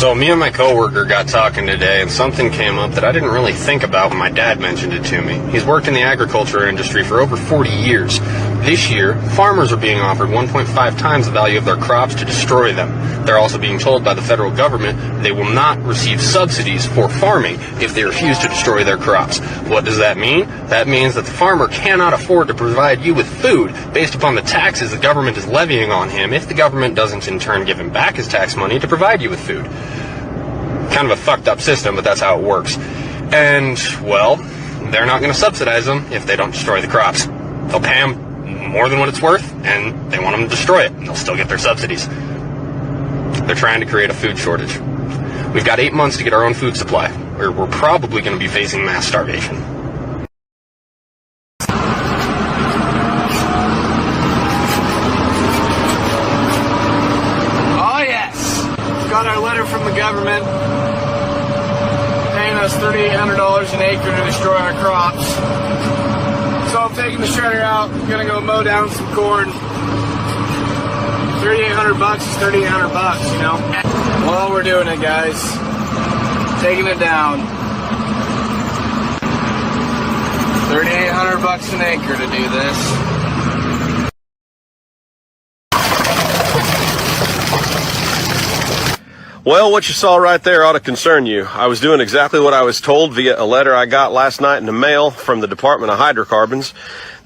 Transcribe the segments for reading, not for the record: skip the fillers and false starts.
So me and my coworker got talking today, and something came up that I didn't really think about when my dad mentioned it to me. He's worked in the agriculture industry for over 40 years. This year, farmers are being offered 1.5 times the value of their crops to destroy them. They're also being told by the federal government they will not receive subsidies for farming if they refuse to destroy their crops. What does that mean? That means that the farmer cannot afford to provide you with food based upon the taxes the government is levying on him if the government doesn't in turn give him back his tax money to provide you with food. Kind of a fucked up system, but that's how it works. And, well, they're not going to subsidize them if they don't destroy the crops. They'll pay them more than what it's worth, and they want them to destroy it, and they'll still get their subsidies. They're trying to create a food shortage. We've got 8 months to get our own food supply. We're probably going to be facing mass starvation. Oh, yes. Got our letter from the government paying us $3,800 an acre to destroy our crops. So I'm taking the shredder out. I'm gonna go mow down some corn. $3,800 is $3,800, you know. Well, we're doing it, guys. Taking it down. $3,800 an acre to do this. Well, what you saw right there ought to concern you. I was doing exactly what I was told via a letter I got last night in the mail from the Department of Hydrocarbons.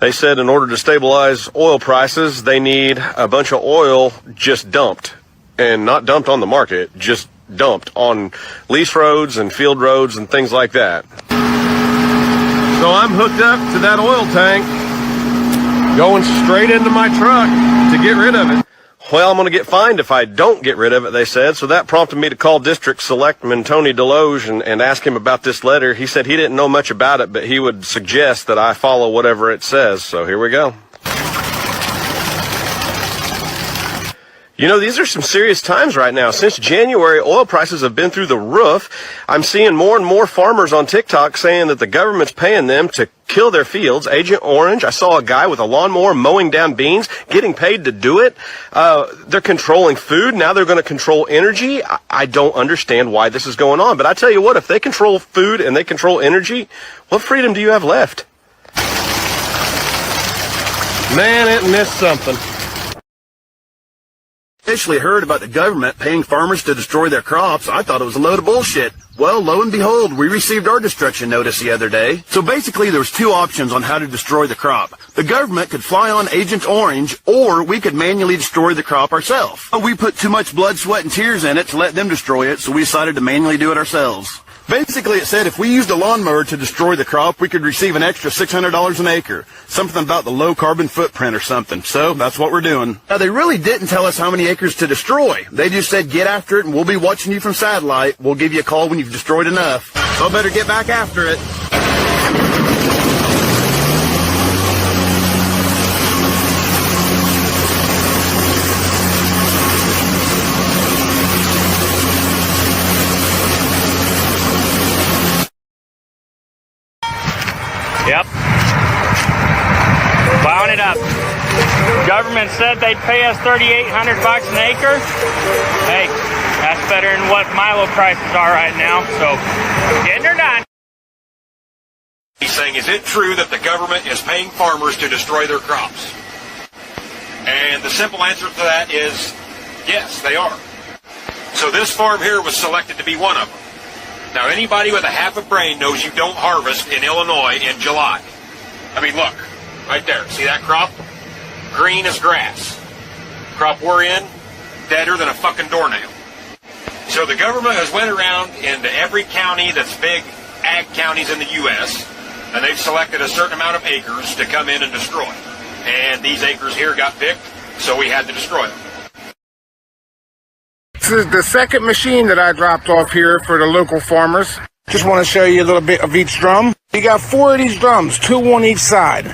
They said in order to stabilize oil prices, they need a bunch of oil just dumped. And not dumped on the market, just dumped on lease roads and field roads and things like that. So I'm hooked up to that oil tank, going straight into my truck to get rid of it. Well, I'm going to get fined if I don't get rid of it, they said. So that prompted me to call District Selectman Tony Deloge and ask him about this letter. He said he didn't know much about it, but he would suggest that I follow whatever it says. So here we go. You know, these are some serious times right now. Since January, oil prices have been through the roof. I'm seeing more and more farmers on TikTok saying that the government's paying them to kill their fields. Agent Orange, I saw a guy with a lawnmower mowing down beans, getting paid to do it. They're controlling food. Now they're going to control energy. I don't understand why this is going on. But I tell you what, if they control food and they control energy, what freedom do you have left? Man, isn't this something? Initially heard about the government paying farmers to destroy their crops, I thought it was a load of bullshit. Well, lo and behold, we received our destruction notice the other day. So basically, there was two options on how to destroy the crop. The government could fly on Agent Orange, or we could manually destroy the crop ourselves. We put too much blood, sweat, and tears in it to let them destroy it, so we decided to manually do it ourselves. Basically, it said if we used a lawnmower to destroy the crop, we could receive an extra $600 an acre. Something about the low carbon footprint or something. So that's what we're doing. Now, they really didn't tell us how many acres to destroy. They just said, get after it, and we'll be watching you from satellite. We'll give you a call when you've destroyed enough. So I better get back after it. Yep. Plowing it up. Government said they'd pay us $3,800 an acre. Hey, that's better than what Milo prices are right now. So, getting her done. He's saying, is it true that the government is paying farmers to destroy their crops? And the simple answer to that is, yes, they are. So this farm here was selected to be one of them. Now, anybody with a half a brain knows you don't harvest in Illinois in July. I mean, look, right there. See that crop? Green as grass. Crop we're in, deader than a fucking doornail. So the government has went around into every county that's big ag counties in the U.S., and they've selected a certain amount of acres to come in and destroy. And these acres here got picked, so we had to destroy them. This is the second machine that I dropped off here for the local farmers. Just want to show you a little bit of each drum. You got 4 of these drums, 2 on each side.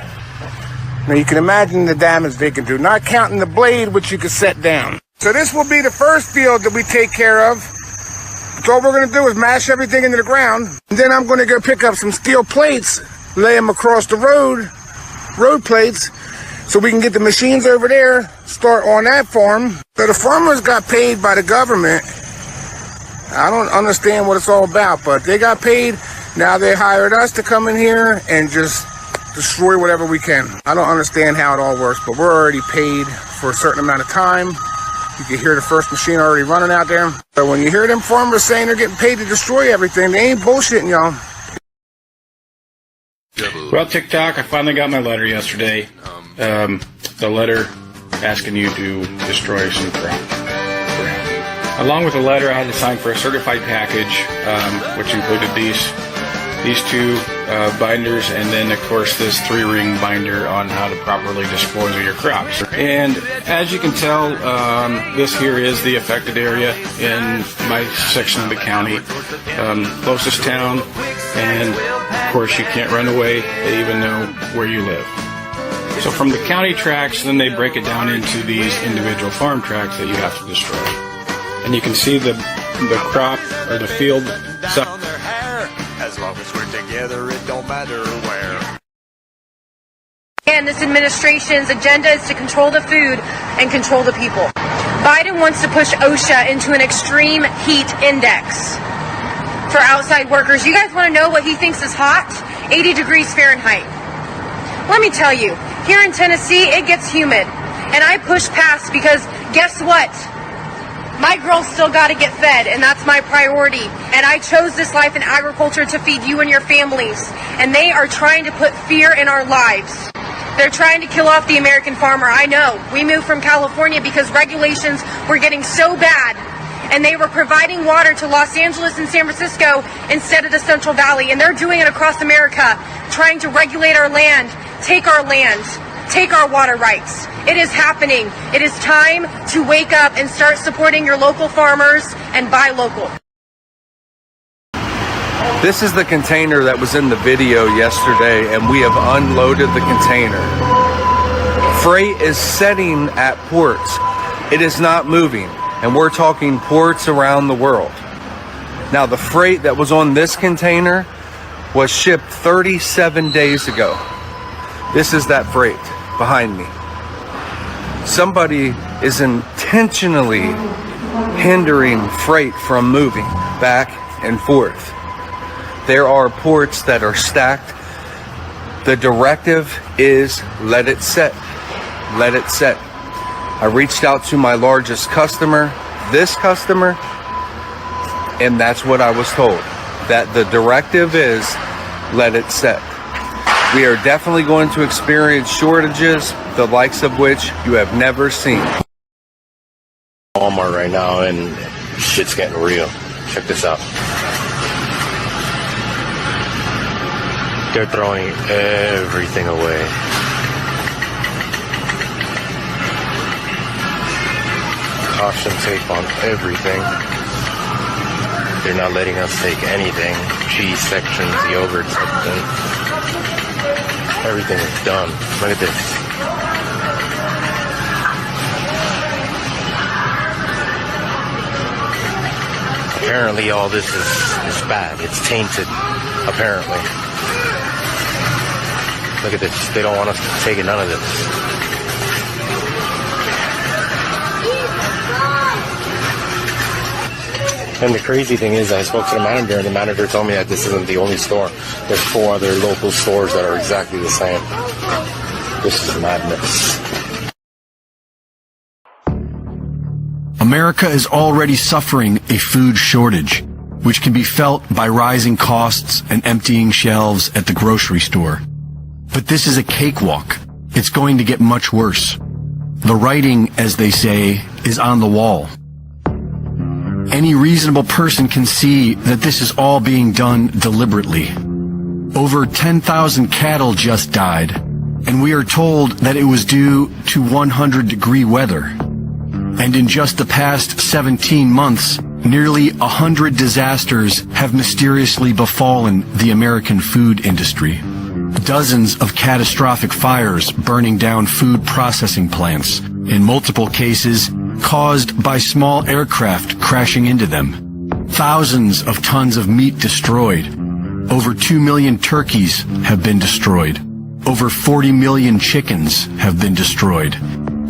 Now you can imagine the damage they can do, not counting the blade which you can set down. So this will be the first field that we take care of. So all we're going to do is mash everything into the ground. And then I'm going to go pick up some steel plates, lay them across the road plates, so we can get the machines over there, start on that farm. So the farmers got paid by the government I don't understand what it's all about, but they got paid. Now they hired us to come in here and just destroy whatever we can. I don't understand how it all works, but we're already paid for a certain amount of time. You can hear the first machine already running out there. But when you hear them farmers saying they're getting paid to destroy everything, they ain't bullshitting, y'all. Well, TikTok, I finally got my letter yesterday. The letter asking you to destroy some crop. Along with the letter, I had to sign for a certified package, which included these two binders, and then, of course, this 3-ring binder on how to properly dispose of your crops. And as you can tell, this here is the affected area in my section of the county, closest town, and of course you can't run away. They even know where you live. So from the county tracts, then they break it down into these individual farm tracts that you have to destroy. And you can see the crop or the field. As long as we're together, it don't matter where. And this administration's agenda is to control the food and control the people. Biden wants to push OSHA into an extreme heat index for outside workers. You guys want to know what he thinks is hot? 80 degrees Fahrenheit. Let me tell you, here in Tennessee, it gets humid. And I push past because guess what? My girls still got to get fed, and that's my priority. And I chose this life in agriculture to feed you and your families. And they are trying to put fear in our lives. They're trying to kill off the American farmer. I know. We moved from California because regulations were getting so bad. And they were providing water to Los Angeles and San Francisco instead of the Central Valley. And they're doing it across America, trying to regulate our land, take our water rights. It is happening. It is time to wake up and start supporting your local farmers and buy local. This is the container that was in the video yesterday, and we have unloaded the container. Freight is setting at ports. It is not moving, and we're talking ports around the world. Now, the freight that was on this container was shipped 37 days ago. This is that freight behind me. Somebody is intentionally hindering freight from moving back and forth. There are ports that are stacked. The directive is let it set. Let it set. I reached out to my largest customer, this customer, and that's what I was told. That the directive is let it set. We are definitely going to experience shortages, the likes of which you have never seen. Walmart right now, and shit's getting real. Check this out. They're throwing everything away. Caution tape on everything. They're not letting us take anything. Cheese sections, yogurt sections. Everything is done. Look at this. Apparently all this is bad. It's tainted, apparently. Look at this. They don't want us to take none of this. And the crazy thing is, I spoke to the manager, and the manager told me that this isn't the only store. There's 4 other local stores that are exactly the same. This is madness. America is already suffering a food shortage, which can be felt by rising costs and emptying shelves at the grocery store. But this is a cakewalk. It's going to get much worse. The writing, as they say, is on the wall. Any reasonable person can see that this is all being done deliberately. Over 10,000 cattle just died, and we are told that it was due to 100-degree weather. And in just the past 17 months, nearly 100 disasters have mysteriously befallen the American food industry. Dozens of catastrophic fires burning down food processing plants, in multiple cases caused by small aircraft crashing into them. Thousands of tons of meat destroyed. Over 2 million turkeys have been destroyed. Over 40 million chickens have been destroyed.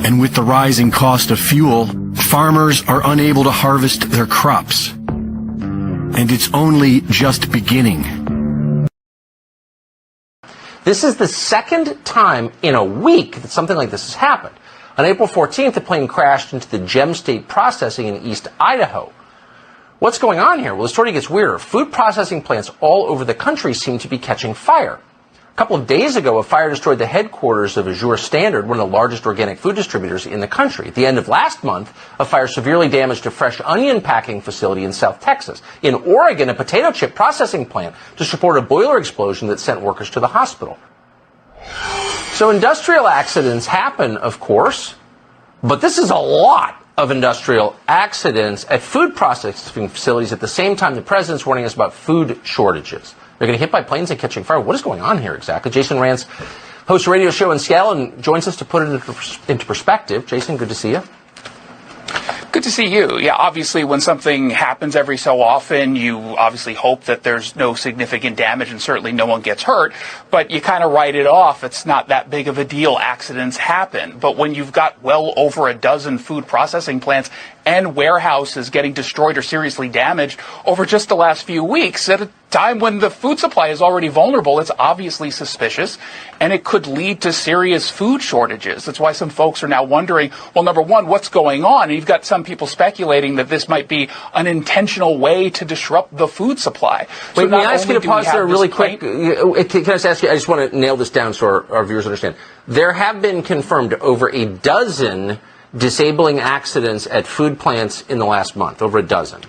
And with the rising cost of fuel, farmers are unable to harvest their crops. And it's only just beginning. This is the second time in a week that something like this has happened. On April 14th, the plane crashed into the Gem State Processing in East Idaho. What's going on here? Well, the story gets weirder. Food processing plants all over the country seem to be catching fire. A couple of days ago, a fire destroyed the headquarters of Azure Standard, one of the largest organic food distributors in the country. At the end of last month, a fire severely damaged a fresh onion packing facility in South Texas. In Oregon, a potato chip processing plant just reported a boiler explosion that sent workers to the hospital. So industrial accidents happen, of course, but this is a lot of industrial accidents at food processing facilities at the same time the president's warning us about food shortages. They're getting hit by planes and catching fire. What is going on here exactly? Jason Rance hosts a radio show in Seattle and joins us to put it into perspective. Jason, good to see you. Good to see you. Yeah, obviously when something happens every so often, you obviously hope that there's no significant damage and certainly no one gets hurt, but you kind of write it off. It's not that big of a deal. Accidents happen. But when you've got well over a dozen food processing plants and warehouses getting destroyed or seriously damaged over just the last few weeks at a time when the food supply is already vulnerable, it's obviously suspicious, and it could lead to serious food shortages. That's why some folks are now wondering, well, number one, what's going on? And you've got some people speculating that this might be an intentional way to disrupt the food supply. Wait, may I ask you to pause there really quick? Can I just ask you, I just want to nail this down so our viewers understand. There have been confirmed over a dozen disabling accidents at food plants in the last month, over a dozen.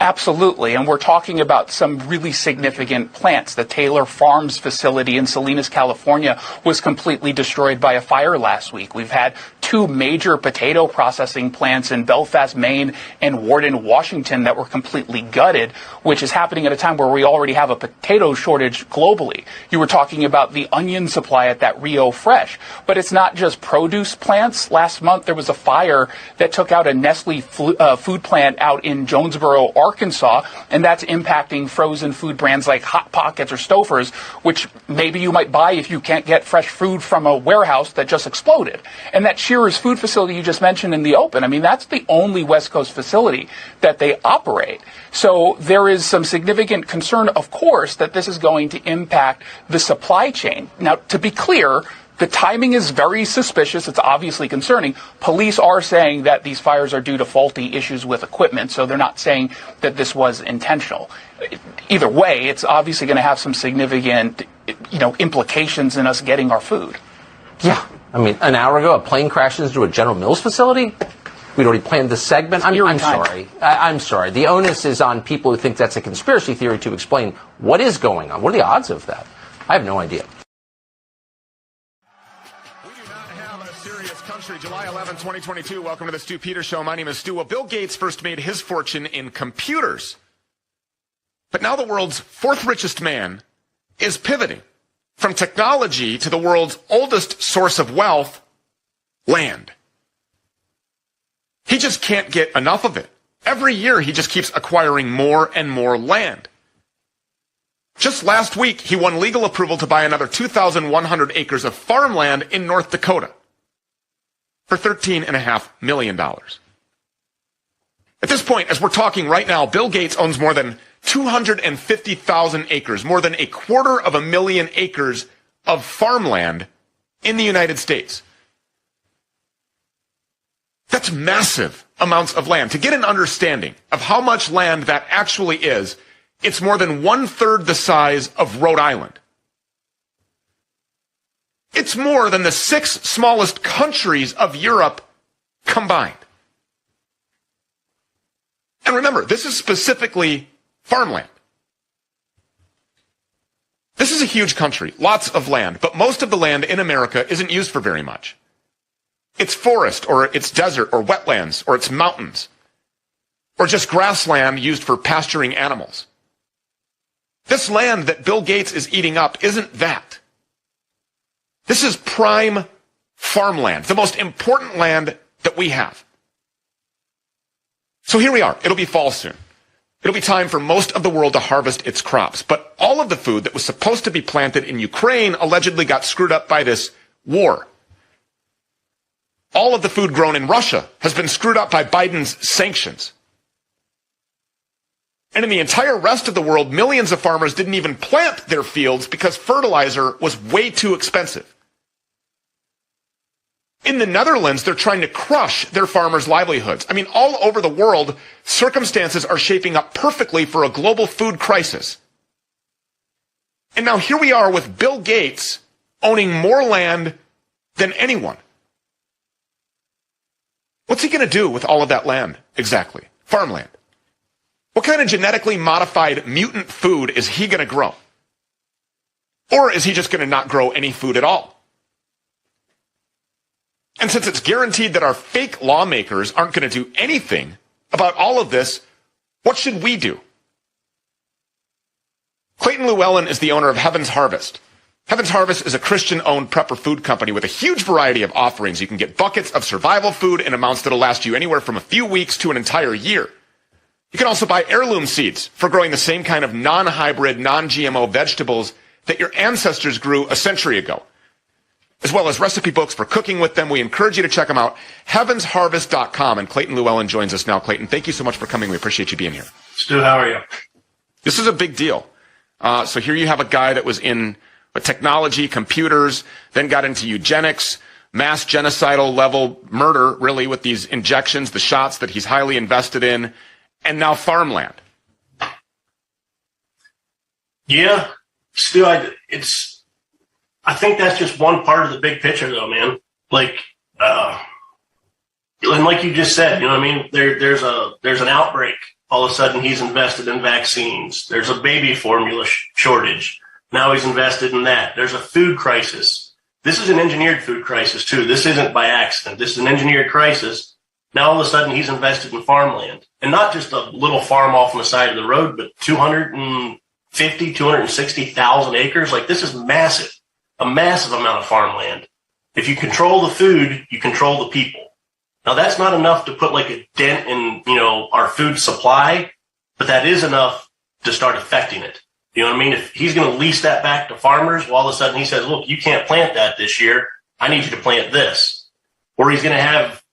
Absolutely, and we're talking about some really significant plants. The Taylor Farms facility in Salinas, California was completely destroyed by a fire last week. We've had two major potato processing plants in Belfast, Maine and Warden, Washington that were completely gutted, which is happening at a time where we already have a potato shortage globally. You were talking about the onion supply at that Rio Fresh, but it's not just produce plants. Last month there was a fire that took out a Nestle food plant out in Jonesboro, Arkansas, and that's impacting frozen food brands like Hot Pockets or Stouffer's, which maybe you might buy if you can't get fresh food from a warehouse that just exploded. And that Shearer's food facility you just mentioned in the open, I mean, that's the only West Coast facility that they operate. So there is some significant concern, of course, that this is going to impact the supply chain. Now, to be clear, the timing is very suspicious. It's obviously concerning. Police are saying that these fires are due to faulty issues with equipment, so they're not saying that this was intentional. Either way, it's obviously going to have some significant, implications in us getting our food. Yeah. I mean, an hour ago, a plane crashed into a General Mills facility. We'd already planned this segment. I'm sorry. I'm sorry. The onus is on people who think that's a conspiracy theory to explain what is going on. What are the odds of that? I have no idea. July 11, 2022. Welcome to the Stu Peters Show. My name is Stu. Well, Bill Gates first made his fortune in computers. But now the world's fourth richest man is pivoting from technology to the world's oldest source of wealth, land. He just can't get enough of it. Every year he just keeps acquiring more and more land. Just last week, he won legal approval to buy another 2,100 acres of farmland in North Dakota for $13.5 million. At this point, as we're talking right now, Bill Gates owns more than 250,000 acres, more than 250,000 acres of farmland in the United States. That's massive amounts of land. To get an understanding of how much land that actually is, it's more than 1/3 the size of Rhode Island. It's more than the 6 smallest countries of Europe combined. And remember, this is specifically farmland. This is a huge country, lots of land, but most of the land in America isn't used for very much. It's forest, or it's desert, or wetlands, or it's mountains, or just grassland used for pasturing animals. This land that Bill Gates is eating up isn't that. This is prime farmland, the most important land that we have. So here we are. It'll be fall soon. It'll be time for most of the world to harvest its crops. But all of the food that was supposed to be planted in Ukraine allegedly got screwed up by this war. All of the food grown in Russia has been screwed up by Biden's sanctions. And in the entire rest of the world, millions of farmers didn't even plant their fields because fertilizer was way too expensive. In the Netherlands, they're trying to crush their farmers' livelihoods. I mean, all over the world, circumstances are shaping up perfectly for a global food crisis. And now here we are with Bill Gates owning more land than anyone. What's he going to do with all of that land exactly? Farmland. What kind of genetically modified mutant food is he going to grow? Or is he just going to not grow any food at all? And since it's guaranteed that our fake lawmakers aren't going to do anything about all of this, what should we do? Clayton Llewellyn is the owner of Heaven's Harvest. Heaven's Harvest is a Christian-owned prepper food company with a huge variety of offerings. You can get buckets of survival food in amounts that'll last you anywhere from a few weeks to an entire year. You can also buy heirloom seeds for growing the same kind of non-hybrid, non-GMO vegetables that your ancestors grew a century ago, as well as recipe books for cooking with them. We encourage you to check them out, heavensharvest.com. And Clayton Llewellyn joins us now. Clayton, thank you so much for coming. We appreciate you being here. Stu, how are you? This is a big deal. So here you have a guy that was in technology, computers, then got into eugenics, mass genocidal level murder, really, with these injections, the shots that he's highly invested in, and now farmland. Yeah, Stu, I think that's just one part of the big picture, though, man. Like, and like you just said, you know what I mean? There's an outbreak. All of a sudden, he's invested in vaccines. There's a baby formula shortage. Now he's invested in that. There's a food crisis. This is an engineered food crisis, too. This isn't by accident. This is an engineered crisis. Now, all of a sudden, he's invested in farmland. And not just a little farm off on the side of the road, but 260,000 acres. Like, this is massive. A massive amount of farmland. If you control the food, you control the people. Now, that's not enough to put like a dent in, our food supply, but that is enough to start affecting it. You know what I mean? If he's going to lease that back to farmers, well, all of a sudden he says, look, you can't plant that this year. I need you to plant this. Or he's going to have,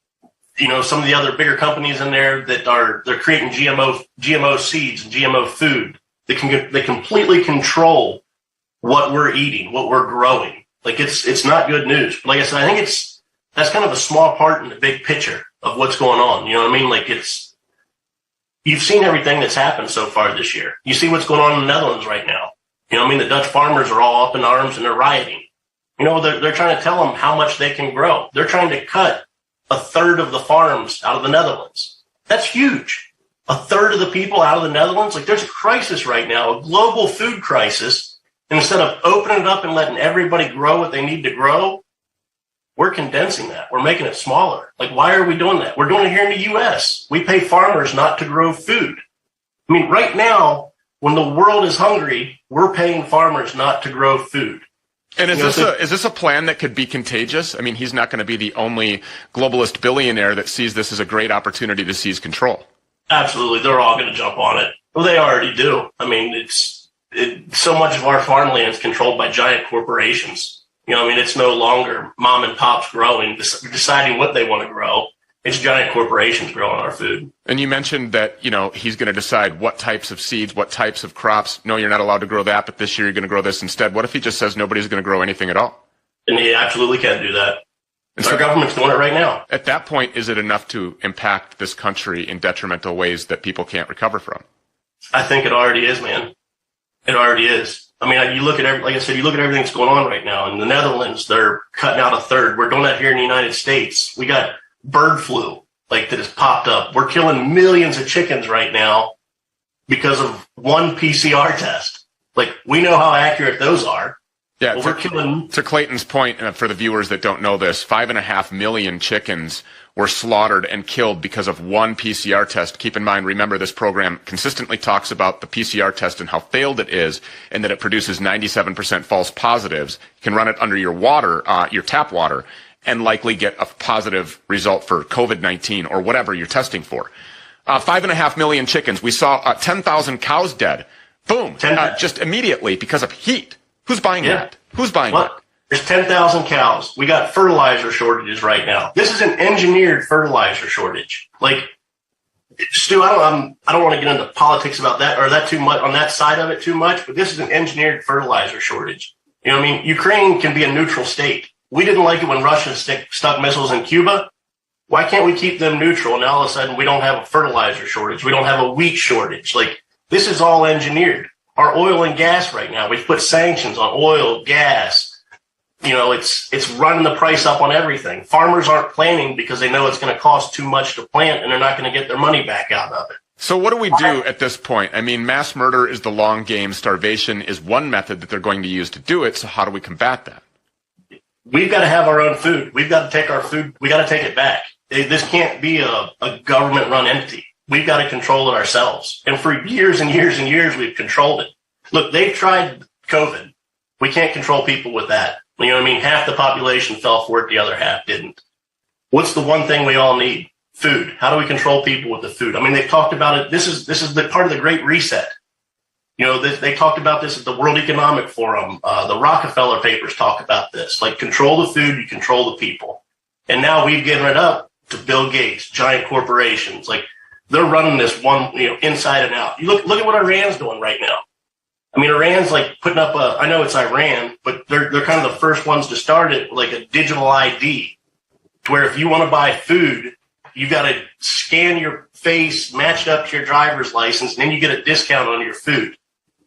some of the other bigger companies in there that they're creating GMO seeds and GMO food. They completely control what we're eating, what we're growing. Like it's not good news. Like I said, I think that's kind of a small part in the big picture of what's going on. You know what I mean? Like you've seen everything that's happened so far this year. You see what's going on in the Netherlands right now. You know what I mean? The Dutch farmers are all up in arms and they're rioting. They're trying to tell them how much they can grow. They're trying to cut a third of the farms out of the Netherlands. That's huge. A third of the people out of the Netherlands. Like there's a crisis right now, a global food crisis. And instead of opening it up and letting everybody grow what they need to grow, we're condensing that. We're making it smaller. Like, why are we doing that? We're doing it here in the U.S. We pay farmers not to grow food. I mean, right now, when the world is hungry, we're paying farmers not to grow food. And is this a plan that could be contagious? I mean, he's not going to be the only globalist billionaire that sees this as a great opportunity to seize control. Absolutely. They're all going to jump on it. Well, they already do. I mean, so much of our farmland is controlled by giant corporations. It's no longer mom and pops growing, deciding what they want to grow. It's giant corporations growing our food. And you mentioned that, he's going to decide what types of seeds, what types of crops. No, you're not allowed to grow that, but this year you're going to grow this instead. What if he just says nobody's going to grow anything at all? And he absolutely can do that. And our government's doing it right now. At that point, is it enough to impact this country in detrimental ways that people can't recover from? I think it already is, man. It already is. I mean, you look at like I said, you look at everything that's going on right now. In the Netherlands, they're cutting out a third. We're doing that here in the United States. We got bird flu, that has popped up. We're killing millions of chickens right now because of one PCR test. Like, we know how accurate those are. Yeah, well, we're killing. To Clayton's point, for the viewers that don't know this, 5.5 million chickens were slaughtered and killed because of one PCR test. Keep in mind, remember, this program consistently talks about the PCR test and how failed it is, and that it produces 97% false positives. You can run it under your water, your tap water, and likely get a positive result for COVID-19 or whatever you're testing for. 5.5 million chickens. We saw 10,000 cows dead. Boom. Just immediately because of heat. Who's buying that? Who's buying that? There's 10,000 cows. We got fertilizer shortages right now. This is an engineered fertilizer shortage. Like, Stu, I don't want to get into politics about that or that too much on that side of it too much, but this is an engineered fertilizer shortage. You know what I mean? Ukraine can be a neutral state. We didn't like it when Russia stuck missiles in Cuba. Why can't we keep them neutral? And all of a sudden we don't have a fertilizer shortage. We don't have a wheat shortage. Like, this is all engineered. Our oil and gas right now, we've put sanctions on oil, gas. You know, it's running the price up on everything. Farmers aren't planting because they know it's going to cost too much to plant and they're not going to get their money back out of it. So what do we do at this point? I mean, mass murder is the long game. Starvation is one method that they're going to use to do it. So how do we combat that? We've got to have our own food. We've got to take our food. We got to take it back. This can't be a government run entity. We've got to control it ourselves. And for years and years and years, we've controlled it. Look, they've tried COVID. We can't control people with that. You know what I mean? Half the population fell for it. The other half didn't. What's the one thing we all need? Food. How do we control people with the food? I mean, they've talked about it. This is the part of the Great Reset. You know, they talked about this at the World Economic Forum. The Rockefeller papers talk about this. Like, control the food, you control the people. And now we've given it up to Bill Gates, giant corporations. Like, they're running this one, you know, inside and out. You look at what Iran's doing right now. I mean, Iran's like putting up I know it's Iran, but they're kind of the first ones to start it, like a digital ID, to where if you want to buy food, you got to scan your face, match it up to your driver's license, and then you get a discount on your food.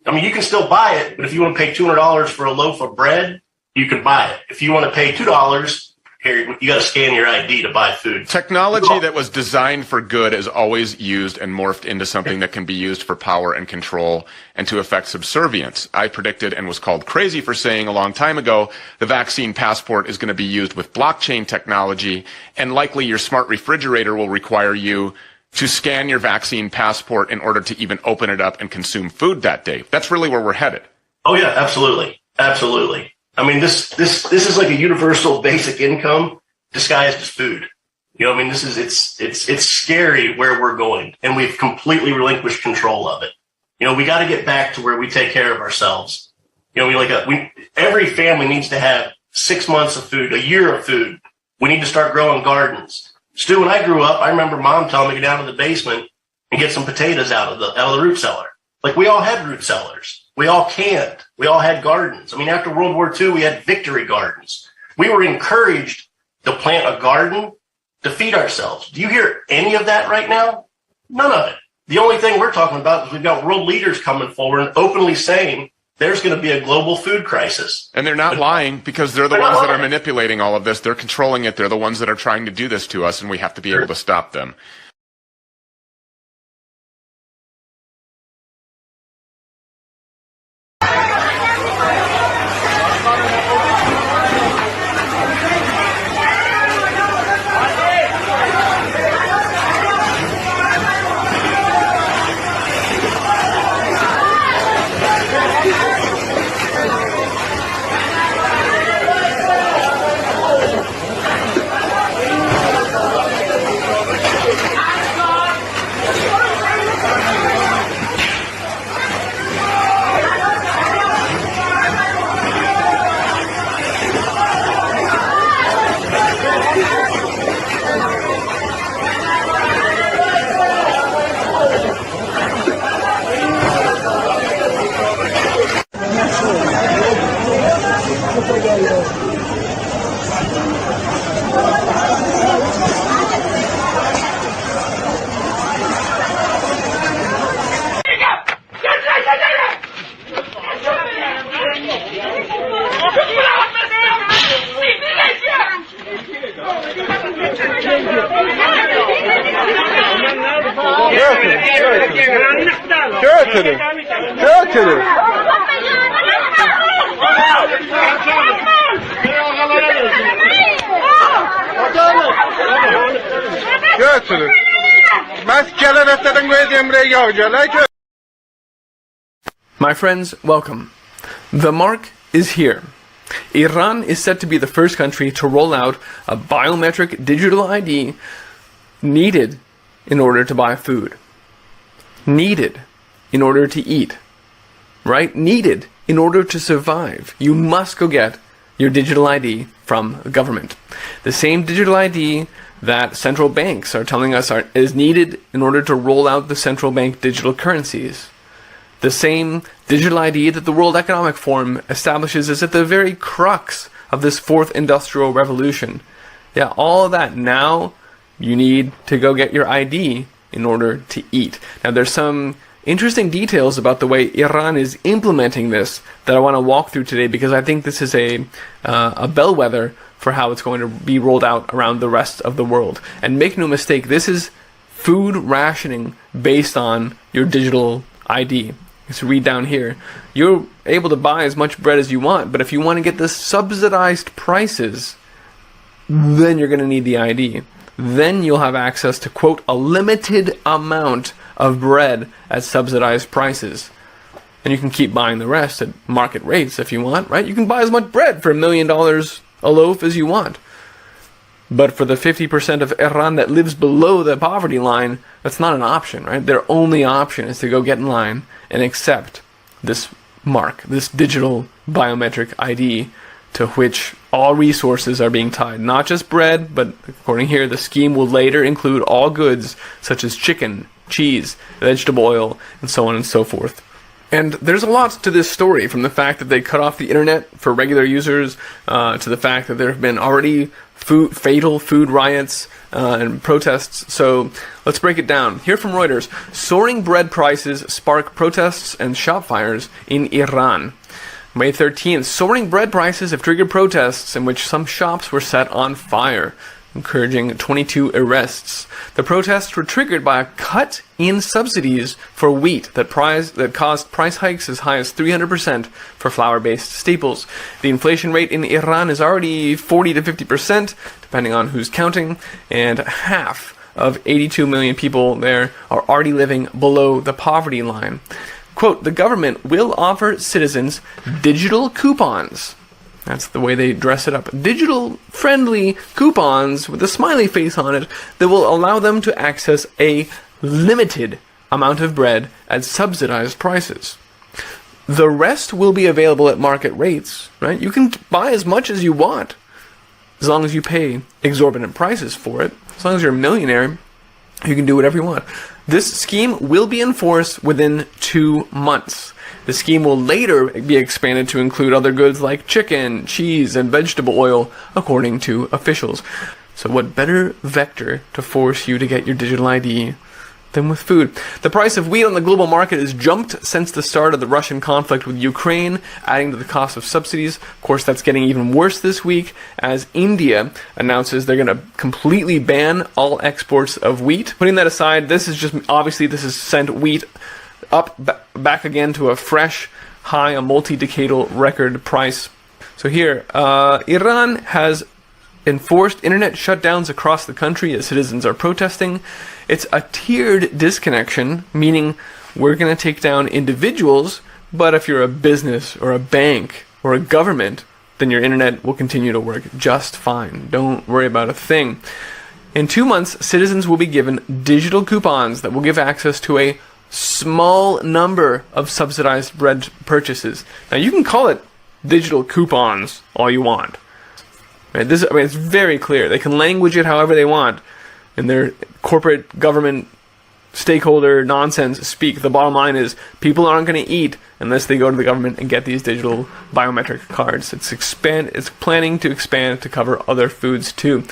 I mean, you can still buy it, but if you want to pay $200 for a loaf of bread, you can buy it. If you want to pay $2, here, you got to scan your ID to buy food. Technology that was designed for good is always used and morphed into something that can be used for power and control and to affect subservience. I predicted and was called crazy for saying a long time ago the vaccine passport is going to be used with blockchain technology, and likely your smart refrigerator will require you to scan your vaccine passport in order to even open it up and consume food that day. That's really where we're headed. Oh yeah, absolutely. Absolutely. I mean, this is like a universal basic income disguised as food. You know what I mean? It's scary where we're going, and we've completely relinquished control of it. You know, we got to get back to where we take care of ourselves. You know, every family needs to have 6 months of food, a year of food. We need to start growing gardens. Stu, when I grew up, I remember Mom telling me to go down to the basement and get some potatoes out of the root cellar. Like, we all had root cellars. We all canned. We all had gardens. I mean, after World War II, we had victory gardens. We were encouraged to plant a garden to feed ourselves. Do you hear any of that right now? None of it. The only thing we're talking about is we've got world leaders coming forward and openly saying there's going to be a global food crisis. And they're not lying, because they're the ones that are manipulating all of this. They're controlling it. They're the ones that are trying to do this to us, and we have to be able to stop them. My friends, welcome. The mark is here. Iran is set to be the first country to roll out a biometric digital ID needed in order to buy food. Needed in order to eat. Right? Needed in order to survive. You must go get your digital ID from a government. The same digital ID that central banks are telling us is needed in order to roll out the central bank digital currencies. The same digital ID that the World Economic Forum establishes is at the very crux of this fourth industrial revolution. Yeah, all of that. Now you need to go get your ID in order to eat. Now there's some interesting details about the way Iran is implementing this that I want to walk through today, because I think this is a bellwether for how it's going to be rolled out around the rest of the world. And make no mistake, this is food rationing based on your digital ID. So read down here. You're able to buy as much bread as you want, but if you want to get the subsidized prices, then you're going to need the ID. Then you'll have access to, quote, a limited amount of bread at subsidized prices. And you can keep buying the rest at market rates if you want, right? You can buy as much bread for $1 million a loaf as you want. But for the 50% of Iran that lives below the poverty line, that's not an option, right? Their only option is to go get in line and accept this mark, this digital biometric ID, to which all resources are being tied. Not just bread, but according here, the scheme will later include all goods such as chicken, cheese, vegetable oil, and so on and so forth. And there's a lot to this story, from the fact that they cut off the internet for regular users, to the fact that there have been already fatal food riots and protests. So let's break it down. Here from Reuters: soaring bread prices spark protests and shop fires in Iran. May 13th, soaring bread prices have triggered protests in which some shops were set on fire, encouraging 22 arrests. The protests were triggered by a cut in subsidies for wheat that caused price hikes as high as 300% for flour-based staples. The inflation rate in Iran is already 40 to 50%, depending on who's counting, and half of 82 million people there are already living below the poverty line. Quote, the government will offer citizens digital coupons. That's the way they dress it up. Digital-friendly coupons with a smiley face on it that will allow them to access a limited amount of bread at subsidized prices. The rest will be available at market rates, right? You can buy as much as you want, as long as you pay exorbitant prices for it. As long as you're a millionaire, you can do whatever you want. This scheme will be enforced within 2 months. The scheme will later be expanded to include other goods like chicken, cheese, and vegetable oil, according to officials. So what better vector to force you to get your digital ID than with food? The price of wheat on the global market has jumped since the start of the Russian conflict with Ukraine, adding to the cost of subsidies. Of course, that's getting even worse this week as India announces they're going to completely ban all exports of wheat. Putting that aside, this has sent wheat up back again to a fresh high, a multi-decadal record price. So here, Iran has enforced internet shutdowns across the country as citizens are protesting. It's a tiered disconnection, meaning we're going to take down individuals, but if you're a business or a bank or a government, then your internet will continue to work just fine. Don't worry about a thing. In 2 months, citizens will be given digital coupons that will give access to a small number of subsidized bread purchases. Now, you can call it digital coupons all you want. Right? It's very clear. They can language it however they want in their corporate government stakeholder nonsense speak. The bottom line is people aren't going to eat unless they go to the government and get these digital biometric cards. It's planning to expand to cover other foods too.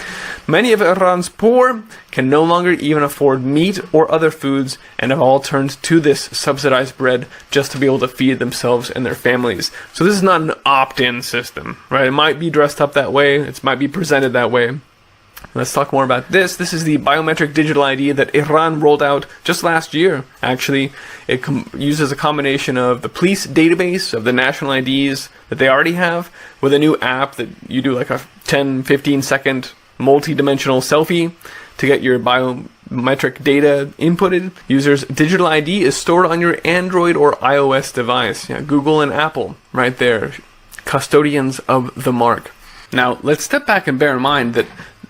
Many of Iran's poor can no longer even afford meat or other foods and have all turned to this subsidized bread just to be able to feed themselves and their families. So this is not an opt-in system, right? It might be dressed up that way. It might be presented that way. Let's talk more about this. This is the biometric digital ID that Iran rolled out just last year, actually. It uses a combination of the police database of the national IDs that they already have with a new app that you do like a 10-15 second multi-dimensional selfie to get your biometric data inputted. Users' digital ID is stored on your Android or iOS device. Yeah, Google and Apple, right there. Custodians of the mark. Now, let's step back and bear in mind that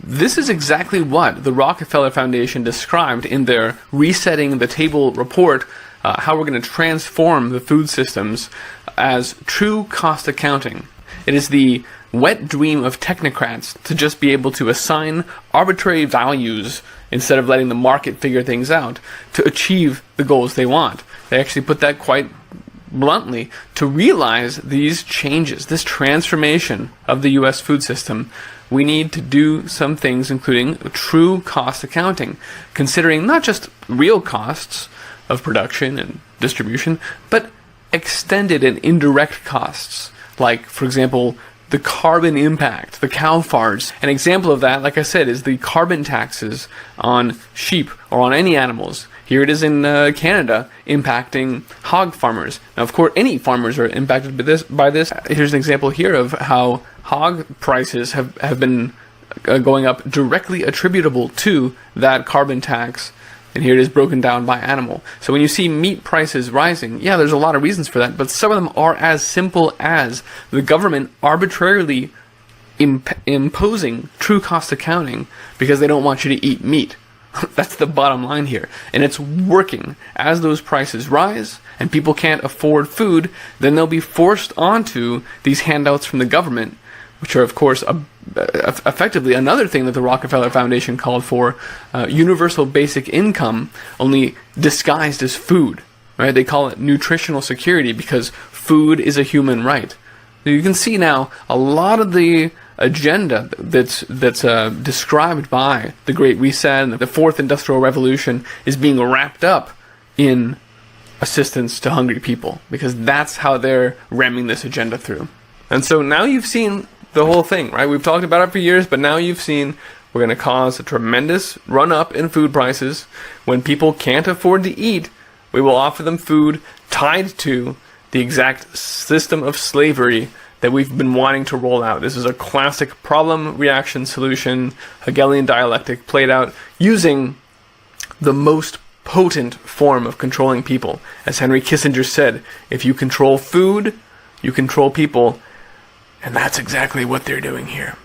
this is exactly what the Rockefeller Foundation described in their Resetting the Table report, how we're going to transform the food systems, as true cost accounting. It is the wet dream of technocrats to just be able to assign arbitrary values instead of letting the market figure things out to achieve the goals they want. They actually put that quite bluntly. To realize these changes, this transformation of the U.S. food system, we need to do some things, including true cost accounting, considering not just real costs of production and distribution, but extended and indirect costs, like, for example, the carbon impact, the cow farts. An example of that, like I said, is the carbon taxes on sheep or on any animals. Here it is in Canada, impacting hog farmers. Now, of course, any farmers are impacted by this. Here's an example here of how hog prices have been going up, directly attributable to that carbon tax. And here it is broken down by animal. So when you see meat prices rising, yeah, there's a lot of reasons for that, but some of them are as simple as the government arbitrarily imposing true cost accounting because they don't want you to eat meat. That's the bottom line here. And it's working. As those prices rise and people can't afford food, then they'll be forced onto these handouts from the government, which are, of course, effectively another thing that the Rockefeller Foundation called for, universal basic income, only disguised as food. Right? They call it nutritional security because food is a human right. So you can see now a lot of the agenda that's described by the Great Reset and the Fourth Industrial Revolution is being wrapped up in assistance to hungry people, because that's how they're ramming this agenda through. And so now you've seen the whole thing, right? We've talked about it for years, but now you've seen we're going to cause a tremendous run-up in food prices. When people can't afford to eat, we will offer them food tied to the exact system of slavery that we've been wanting to roll out. This is a classic problem-reaction solution, Hegelian dialectic played out using the most potent form of controlling people. As Henry Kissinger said, if you control food, you control people, and that's exactly what they're doing here.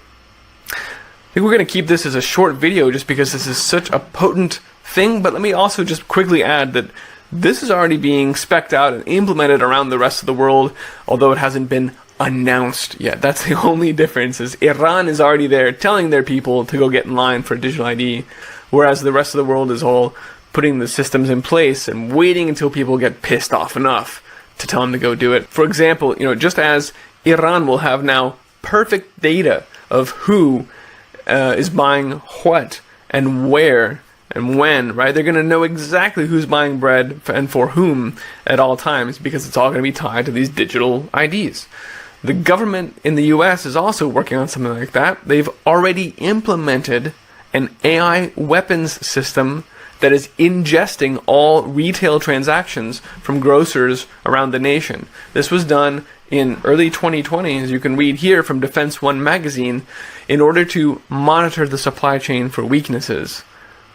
I think we're going to keep this as a short video just because this is such a potent thing, but let me also just quickly add that this is already being specced out and implemented around the rest of the world, although it hasn't been announced yet. That's the only difference, is Iran is already there telling their people to go get in line for a digital ID, whereas the rest of the world is all putting the systems in place and waiting until people get pissed off enough to tell them to go do it. For example, just as Iran will have now perfect data of who is buying what and where and when, right? They're going to know exactly who's buying bread and for whom at all times, because it's all going to be tied to these digital IDs. The government in the US is also working on something like that. They've already implemented an AI weapons system that is ingesting all retail transactions from grocers around the nation. This was done in early 2020, as you can read here from Defense One magazine, in order to monitor the supply chain for weaknesses.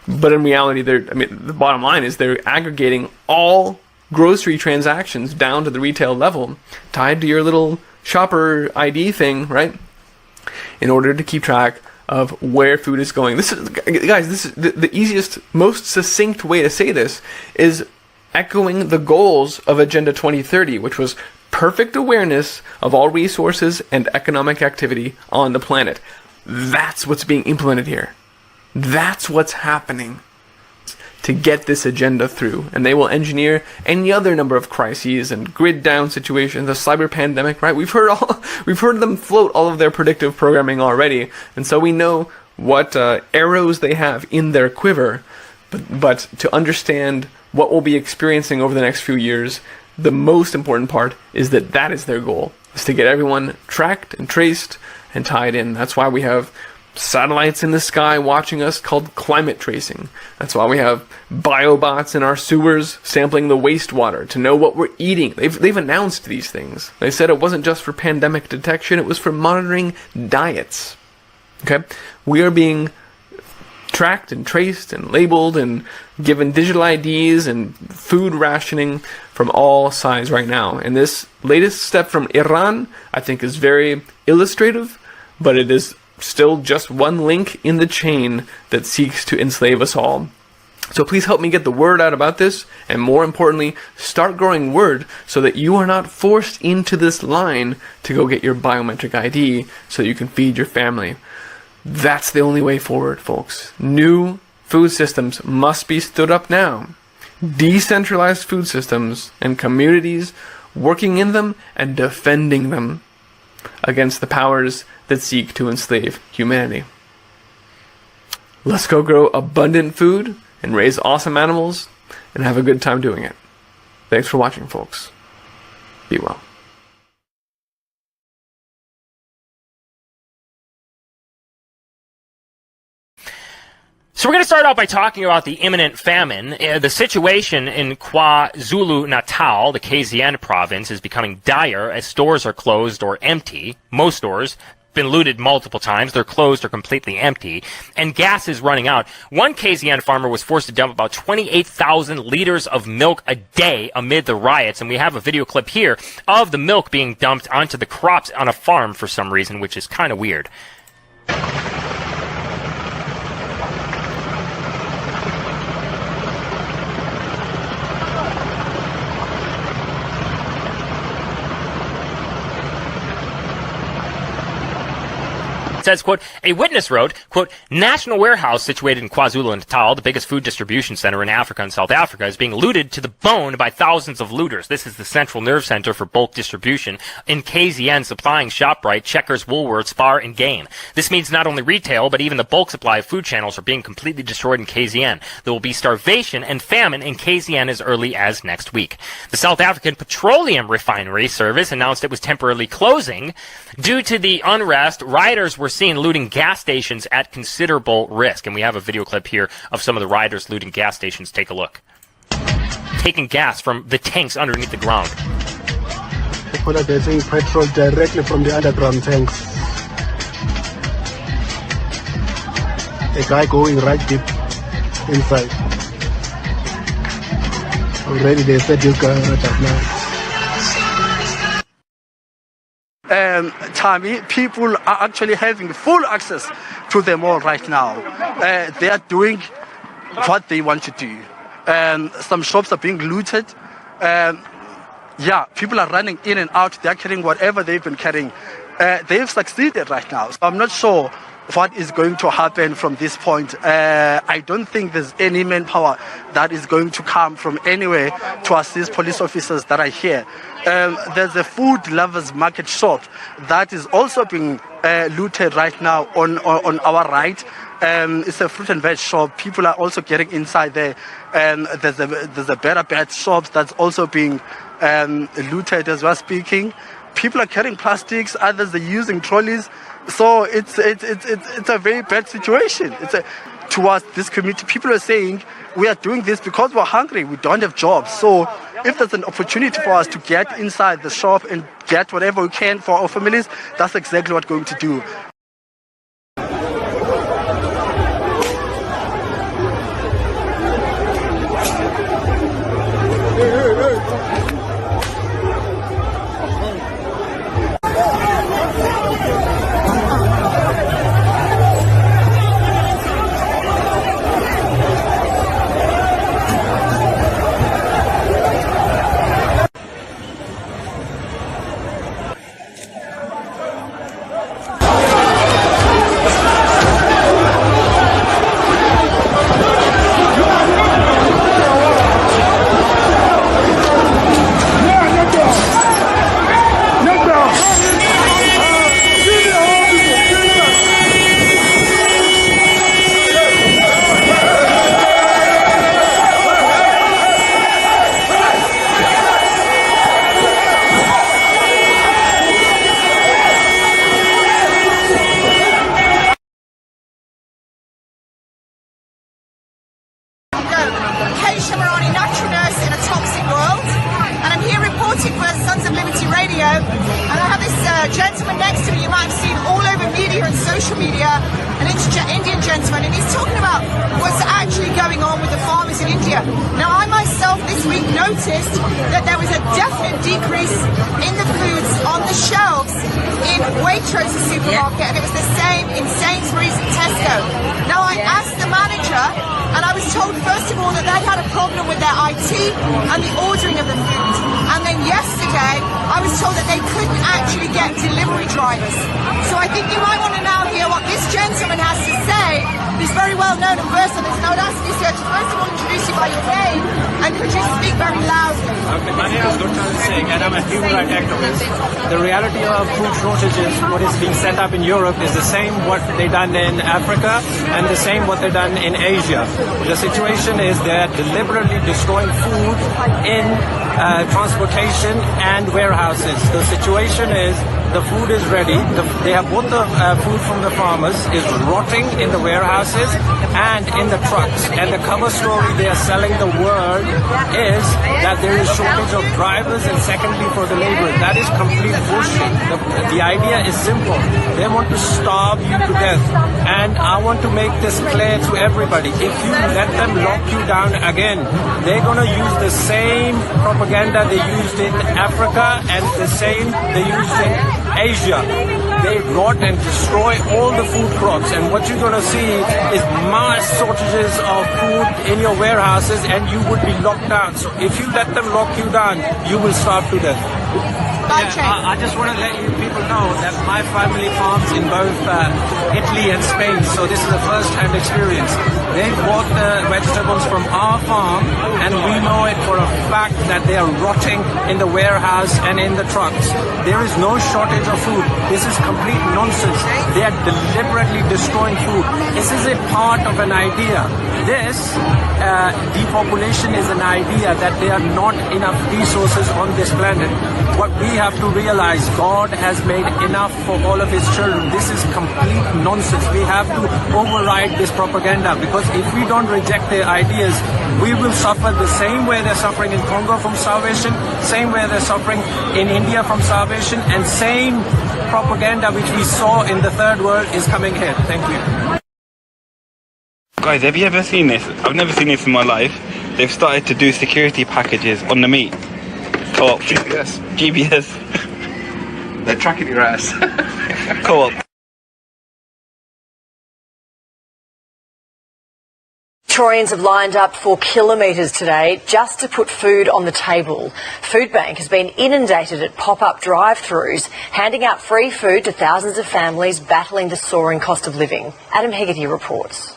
But in reality, the bottom line is they're aggregating all grocery transactions down to the retail level, tied to your little shopper ID thing, right? In order to keep track of where food is going. This is, guys, this is the easiest, most succinct way to say this is echoing the goals of Agenda 2030, which was perfect awareness of all resources and economic activity on the planet. That's what's being implemented here. That's what's happening to get this agenda through. And they will engineer any other number of crises and grid down situations, the cyber pandemic, right? We've heard them float all of their predictive programming already. And so we know what arrows they have in their quiver. But to understand what we'll be experiencing over the next few years, the most important part is that is their goal, is to get everyone tracked and traced and tied in. That's why we have satellites in the sky watching us called climate tracing. That's why we have biobots in our sewers sampling the wastewater to know what we're eating. They've announced these things. They said it wasn't just for pandemic detection, it was for monitoring diets. Okay? We are being tracked and traced and labeled and given digital IDs and food rationing from all sides right now. And this latest step from Iran, I think, is very illustrative, but it is still just one link in the chain that seeks to enslave us all. So please help me get the word out about this, and more importantly, start growing word so that you are not forced into this line to go get your biometric ID so you can feed your family. That's the only way forward, folks. New food systems must be stood up now. Decentralized food systems and communities working in them and defending them against the powers that seek to enslave humanity. Let's go grow abundant food and raise awesome animals and have a good time doing it. Thanks for watching, folks. Be well. So we're going to start out by talking about the imminent famine. The situation in KwaZulu-Natal, the KZN province, is becoming dire as stores are closed or empty. Most stores been looted multiple times. They're closed or completely empty. And gas is running out. One KZN farmer was forced to dump about 28,000 liters of milk a day amid the riots. And we have a video clip here of the milk being dumped onto the crops on a farm for some reason, which is kind of weird. Says, quote, a witness wrote, quote, National Warehouse situated in KwaZulu-Natal, the biggest food distribution center in Africa and South Africa, is being looted to the bone by thousands of looters. This is the central nerve center for bulk distribution in KZN, supplying ShopRite, Checkers, Woolworths, Spar, and Game. This means not only retail, but even the bulk supply of food channels are being completely destroyed in KZN. There will be starvation and famine in KZN as early as next week. The South African Petroleum Refinery Service announced it was temporarily closing due to the unrest. Rioters were seen looting gas stations at considerable risk. And we have a video clip here of some of the rioters looting gas stations. Take a look. Taking gas from the tanks underneath the ground. People are getting petrol directly from the underground tanks. A guy going right deep inside. Already they said this guy right up now. Tommy, people are actually having full access to the mall right now. They are doing what they want to do. Some shops are being looted. Yeah, people are running in and out. They're carrying whatever they've been carrying. They've succeeded right now. So I'm not sure what is going to happen from this point. I don't think there's any manpower that is going to come from anywhere to assist police officers that are here. There's a food lovers market shop that is also being looted right now on our right. It's a fruit and veg shop. People are also getting inside there. There's a better bed shop that's also being looted as we're speaking. People are carrying plastics. Others are using trolleys. So it's a very bad situation. Towards this community, people are saying we are doing this because we're hungry. We don't have jobs. So if there's an opportunity for us to get inside the shop and get whatever we can for our families, that's exactly what we're going to do. myself this week noticed that there was a definite decrease in the foods on the shelves in Waitrose supermarket, and it was the same in Sainsbury's and Tesco. Now, I asked the manager, and I was told, first of all, that they had a problem with their IT and the ordering of the food. And then yesterday, I was told that they couldn't actually get delivery drivers. So I think you might want to now hear what this gentleman has to say. He's very well known and versed on this, and I would ask you, sir, to first of all introduce you by your name, and could you speak very loudly? Okay, my name is Gurtan Singh, and I'm a human rights activist. The reality of food shortages, what is being set up in Europe, is the same what they done in Africa and the same what they done in Asia. The situation is they're deliberately destroying food in transportation and warehouses. The situation is the food is ready. They have both the food from the farmers is rotting in the warehouses and in the trucks. And the cover story they are selling the world is that there is shortage of drivers and secondly for the labor. That is complete bullshit. The idea is simple. They want to starve you to death. And I want to make this clear to everybody. If you let them lock you down again, they're going to use the same propaganda they used in Africa and the same they used in Asia. They rot and destroy all the food crops, and what you're going to see is mass shortages of food in your warehouses, and you would be locked down. So if you let them lock you down, you will starve to death. I just want to let you people know that my family farms in both Italy and Spain, so this is a first-hand experience. They bought the vegetables from our farm, and we know it for a fact that they are rotting in the warehouse and in the trucks. There is no shortage of food. This is complete nonsense. They are deliberately destroying food. This is a part of an idea. This depopulation is an idea that there are not enough resources on this planet. What we have to realize, God has made enough for all of his children. This is complete nonsense. We have to override this propaganda, because if we don't reject their ideas, we will suffer the same way they're suffering in Congo from starvation, same way they're suffering in India from starvation, and same propaganda which we saw in the third world is coming here. Thank you. Guys, have you ever seen this? I've never seen this in my life. They've started to do security packages on the meat. Co-op. GPS. They're tracking your ass. Co-op. Victorians have lined up for kilometres today just to put food on the table. Foodbank has been inundated at pop-up drive-thrus, handing out free food to thousands of families battling the soaring cost of living. Adam Hegarty reports.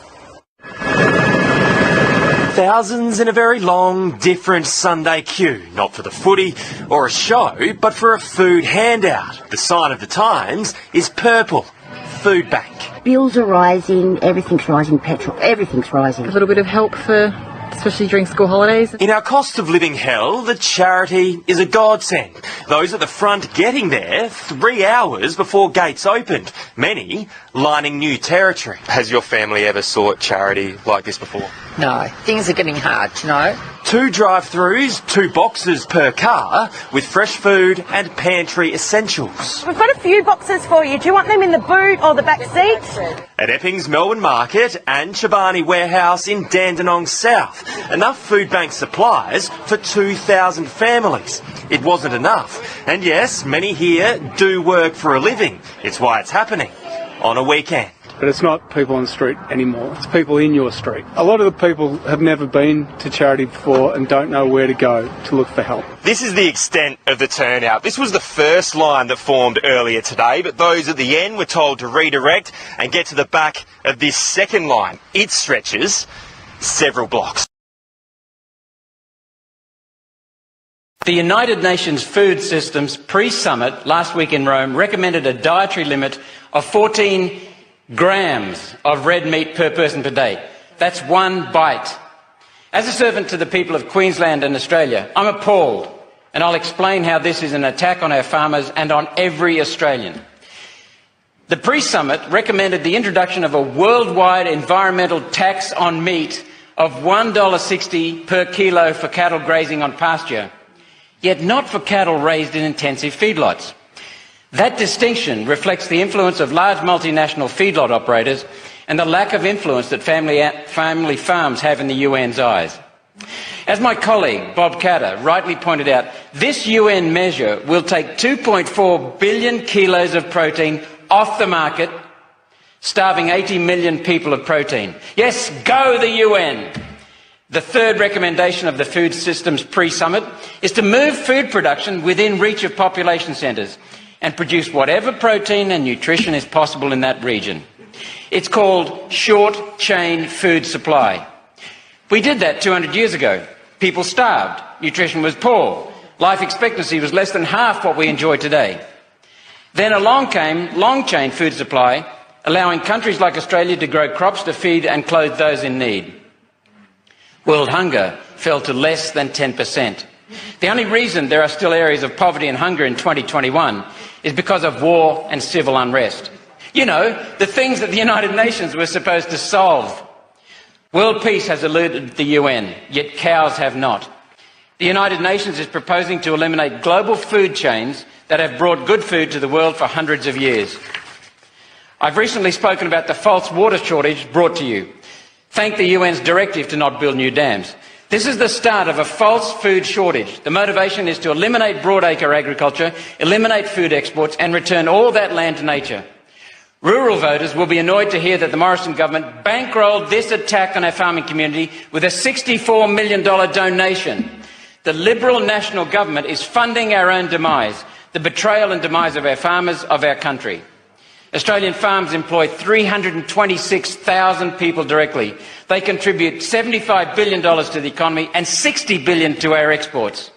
Thousands in a very long, different Sunday queue, not for the footy or a show, but for a food handout. The sign of the times is purple. Foodbank. Bills are rising, everything's rising, petrol, everything's rising. A little bit of help for, especially during school holidays. In our cost of living hell, the charity is a godsend. Those at the front getting there 3 hours before gates opened, many lining new territory. Has your family ever sought charity like this before? No, things are getting hard, you know. 2 drive-thrus, 2 boxes per car, with fresh food and pantry essentials. We've got a few boxes for you. Do you want them in the boot or the back seat? At Epping's Melbourne Market and Chobani Warehouse in Dandenong South, enough food bank supplies for 2,000 families. It wasn't enough. And yes, many here do work for a living. It's why it's happening on a weekend. But it's not people on the street anymore. It's people in your street. A lot of the people have never been to charity before and don't know where to go to look for help. This is the extent of the turnout. This was the first line that formed earlier today, but those at the end were told to redirect and get to the back of this second line. It stretches several blocks. The United Nations Food Systems pre-summit last week in Rome recommended a dietary limit of 14 grams of red meat per person per day. That's 1 bite. As a servant to the people of Queensland and Australia, I'm appalled, and I'll explain how this is an attack on our farmers and on every Australian. The pre-summit recommended the introduction of a worldwide environmental tax on meat of $1.60 per kilo for cattle grazing on pasture, yet not for cattle raised in intensive feedlots. That distinction reflects the influence of large multinational feedlot operators and the lack of influence that family farms have in the UN's eyes. As my colleague, Bob Catter, rightly pointed out, this UN measure will take 2.4 billion kilos of protein off the market, starving 80 million people of protein. Yes, go the UN! The third recommendation of the Food Systems Pre-Summit is to move food production within reach of population centres and produce whatever protein and nutrition is possible in that region. It's called short-chain food supply. We did that 200 years ago. People starved, nutrition was poor, life expectancy was less than half what we enjoy today. Then along came long-chain food supply, allowing countries like Australia to grow crops to feed and clothe those in need. World hunger fell to less than 10%. The only reason there are still areas of poverty and hunger in 2021 is because of war and civil unrest. You know, the things that the United Nations were supposed to solve. World peace has eluded the UN, yet cows have not. The United Nations is proposing to eliminate global food chains that have brought good food to the world for hundreds of years. I've recently spoken about the false water shortage brought to you. Thank the UN's directive to not build new dams. This is the start of a false food shortage. The motivation is to eliminate broadacre agriculture, eliminate food exports and return all that land to nature. Rural voters will be annoyed to hear that the Morrison government bankrolled this attack on our farming community with a $64 million donation. The Liberal National Government is funding our own demise, the betrayal and demise of our farmers, of our country. Australian farms employ 326,000 people directly. They contribute $75 billion to the economy and $60 billion to our exports.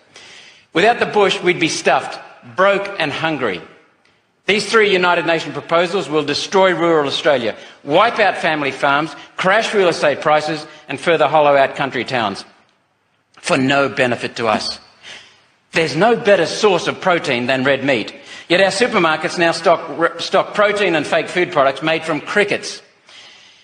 Without the bush, we'd be stuffed, broke and hungry. These three United Nations proposals will destroy rural Australia, wipe out family farms, crash real estate prices and further hollow out country towns for no benefit to us. There's no better source of protein than red meat. Yet our supermarkets now stock protein and fake food products made from crickets.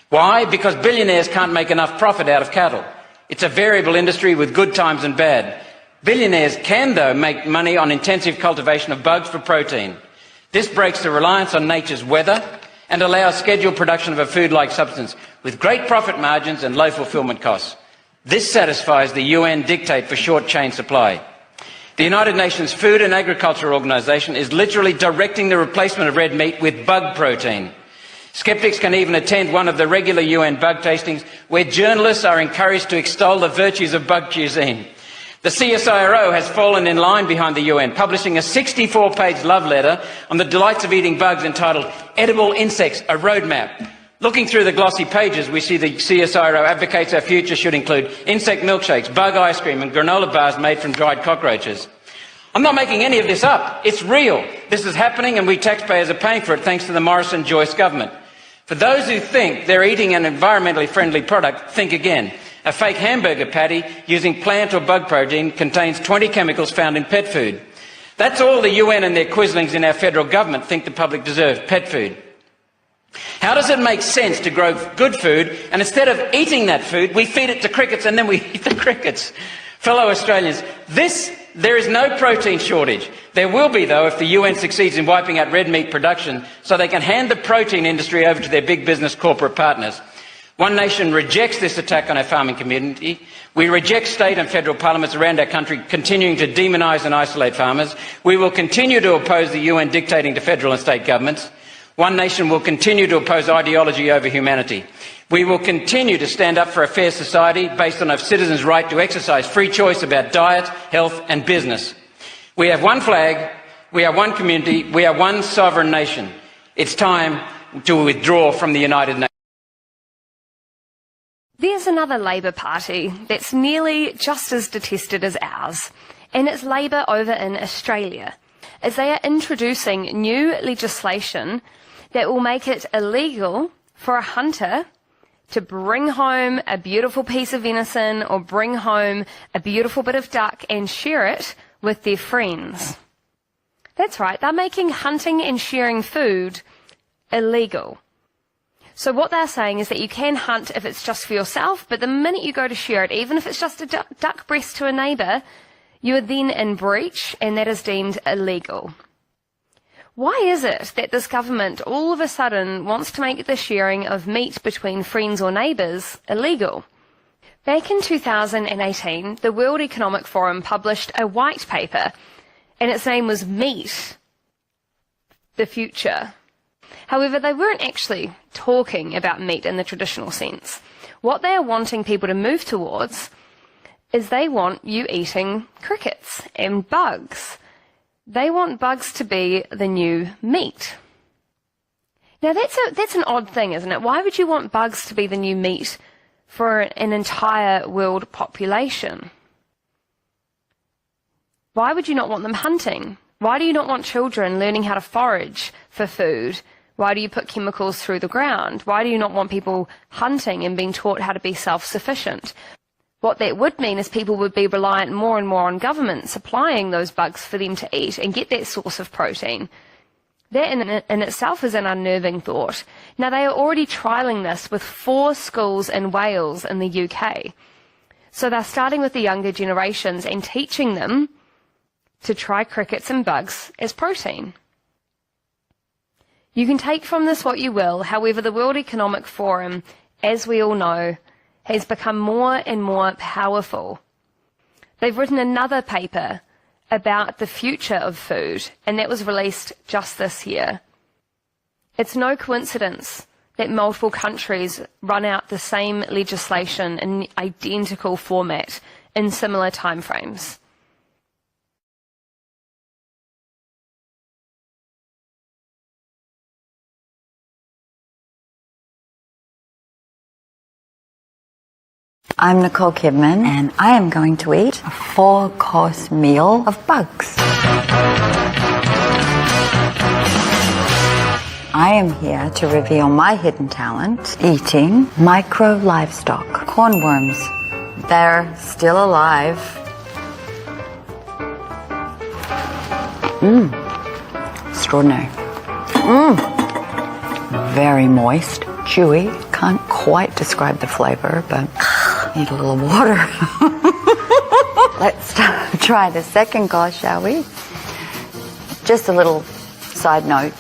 Why? Because billionaires can't make enough profit out of cattle. It's a variable industry with good times and bad. Billionaires can, though, make money on intensive cultivation of bugs for protein. This breaks the reliance on nature's weather and allows scheduled production of a food-like substance with great profit margins and low fulfilment costs. This satisfies the UN dictate for short-chain supply. The United Nations Food and Agriculture Organization is literally directing the replacement of red meat with bug protein. Skeptics can even attend one of the regular UN bug tastings where journalists are encouraged to extol the virtues of bug cuisine. The CSIRO has fallen in line behind the UN, publishing a 64-page love letter on the delights of eating bugs entitled Edible Insects, a Roadmap. Looking through the glossy pages, we see the CSIRO advocates our future should include insect milkshakes, bug ice cream and granola bars made from dried cockroaches. I'm not making any of this up. It's real. This is happening and we taxpayers are paying for it thanks to the Morrison-Joyce government. For those who think they're eating an environmentally friendly product, think again. A fake hamburger patty using plant or bug protein contains 20 chemicals found in pet food. That's all the UN and their quislings in our federal government think the public deserves, pet food. How does it make sense to grow good food and instead of eating that food, we feed it to crickets and then we eat the crickets? Fellow Australians, there is no protein shortage. There will be, though, if the UN succeeds in wiping out red meat production so they can hand the protein industry over to their big business corporate partners. One Nation rejects this attack on our farming community. We reject state and federal parliaments around our country continuing to demonise and isolate farmers. We will continue to oppose the UN dictating to federal and state governments. One Nation will continue to oppose ideology over humanity. We will continue to stand up for a fair society based on a citizen's right to exercise free choice about diet, health and business. We have one flag, we are one community, we are one sovereign nation. It's time to withdraw from the United Nations. There's another Labour Party that's nearly just as detested as ours, and it's Labour over in Australia, as they are introducing new legislation that will make it illegal for a hunter to bring home a beautiful piece of venison or bring home a beautiful bit of duck and share it with their friends. That's right, they're making hunting and sharing food illegal. So what they're saying is that you can hunt if it's just for yourself, but the minute you go to share it, even if it's just a duck breast to a neighbour, you are then in breach and that is deemed illegal. Why is it that this government all of a sudden wants to make the sharing of meat between friends or neighbours illegal? Back in 2018, the World Economic Forum published a white paper, and its name was Meat, the Future. However, they weren't actually talking about meat in the traditional sense. What they are wanting people to move towards is they want you eating crickets and bugs. They want bugs to be the new meat. Now that's an odd thing, isn't it? Why would you want bugs to be the new meat for an entire world population? Why would you not want them hunting? Why do you not want children learning how to forage for food? Why do you put chemicals through the ground? Why do you not want people hunting and being taught how to be self-sufficient? What that would mean is people would be reliant more and more on government supplying those bugs for them to eat and get that source of protein. That in itself is an unnerving thought. Now, they are already trialling this with 4 schools in Wales in the UK. So they're starting with the younger generations and teaching them to try crickets and bugs as protein. You can take from this what you will. However, the World Economic Forum, as we all know, has become more and more powerful. They've written another paper about the future of food, and that was released just this year. It's no coincidence that multiple countries run out the same legislation in identical format in similar timeframes. I'm Nicole Kidman, and I am going to eat a 4-course meal of bugs. I am here to reveal my hidden talent, eating micro livestock, cornworms. They're still alive. Extraordinary. Very moist, chewy. Can't quite describe the flavor, but need a little water. Let's try the second course, shall we? Just a little side note.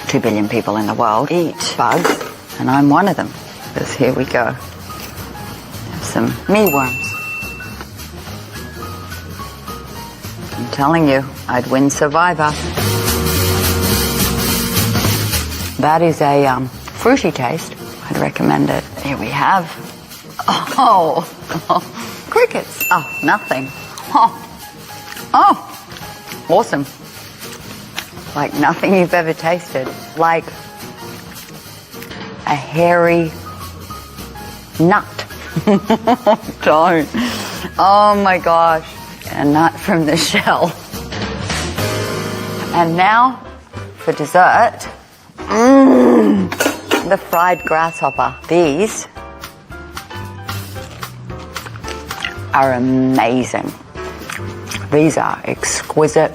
2 billion people in the world eat bugs, and I'm one of them. Because here we go. Have some mealworms. I'm telling you, I'd win Survivor. That is a fruity taste. I'd recommend it. Here we have. Oh, crickets. Oh, nothing. Oh, awesome. Like nothing you've ever tasted. Like a hairy nut. Don't. Oh my gosh. A nut from the shell. And now for dessert. The fried grasshopper. These are amazing. These are exquisite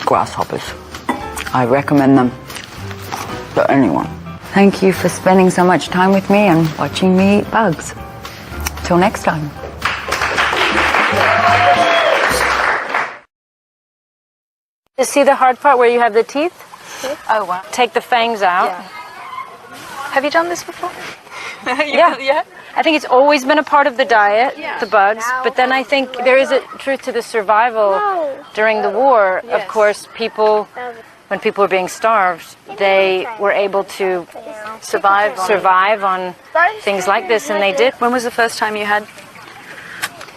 grasshoppers. I recommend them to anyone. Thank you for spending so much time with me and watching me eat bugs. Till next time. You see the hard part where you have the teeth? Oh, wow. Take the fangs out. Yeah. Have you done this before? Yeah. I think it's always been a part of the diet, the bugs, but then I think there is a truth to the survival. During the war, of course, when people were being starved, they were able to survive on things like this, and they did. When was the first time you had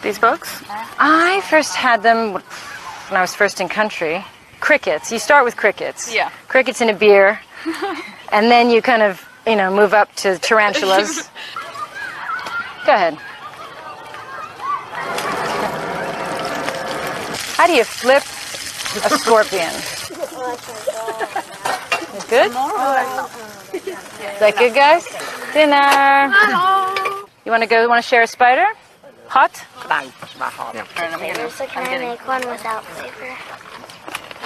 these bugs? I first had them when I was first in country. Crickets. You start with crickets. Yeah. Crickets in a beer, and then you kind of, move up to tarantulas. Go ahead. How do you flip a scorpion? Good? Is that good, guys? Dinner. You want to share a spider? Hot? Can I make one without flavor?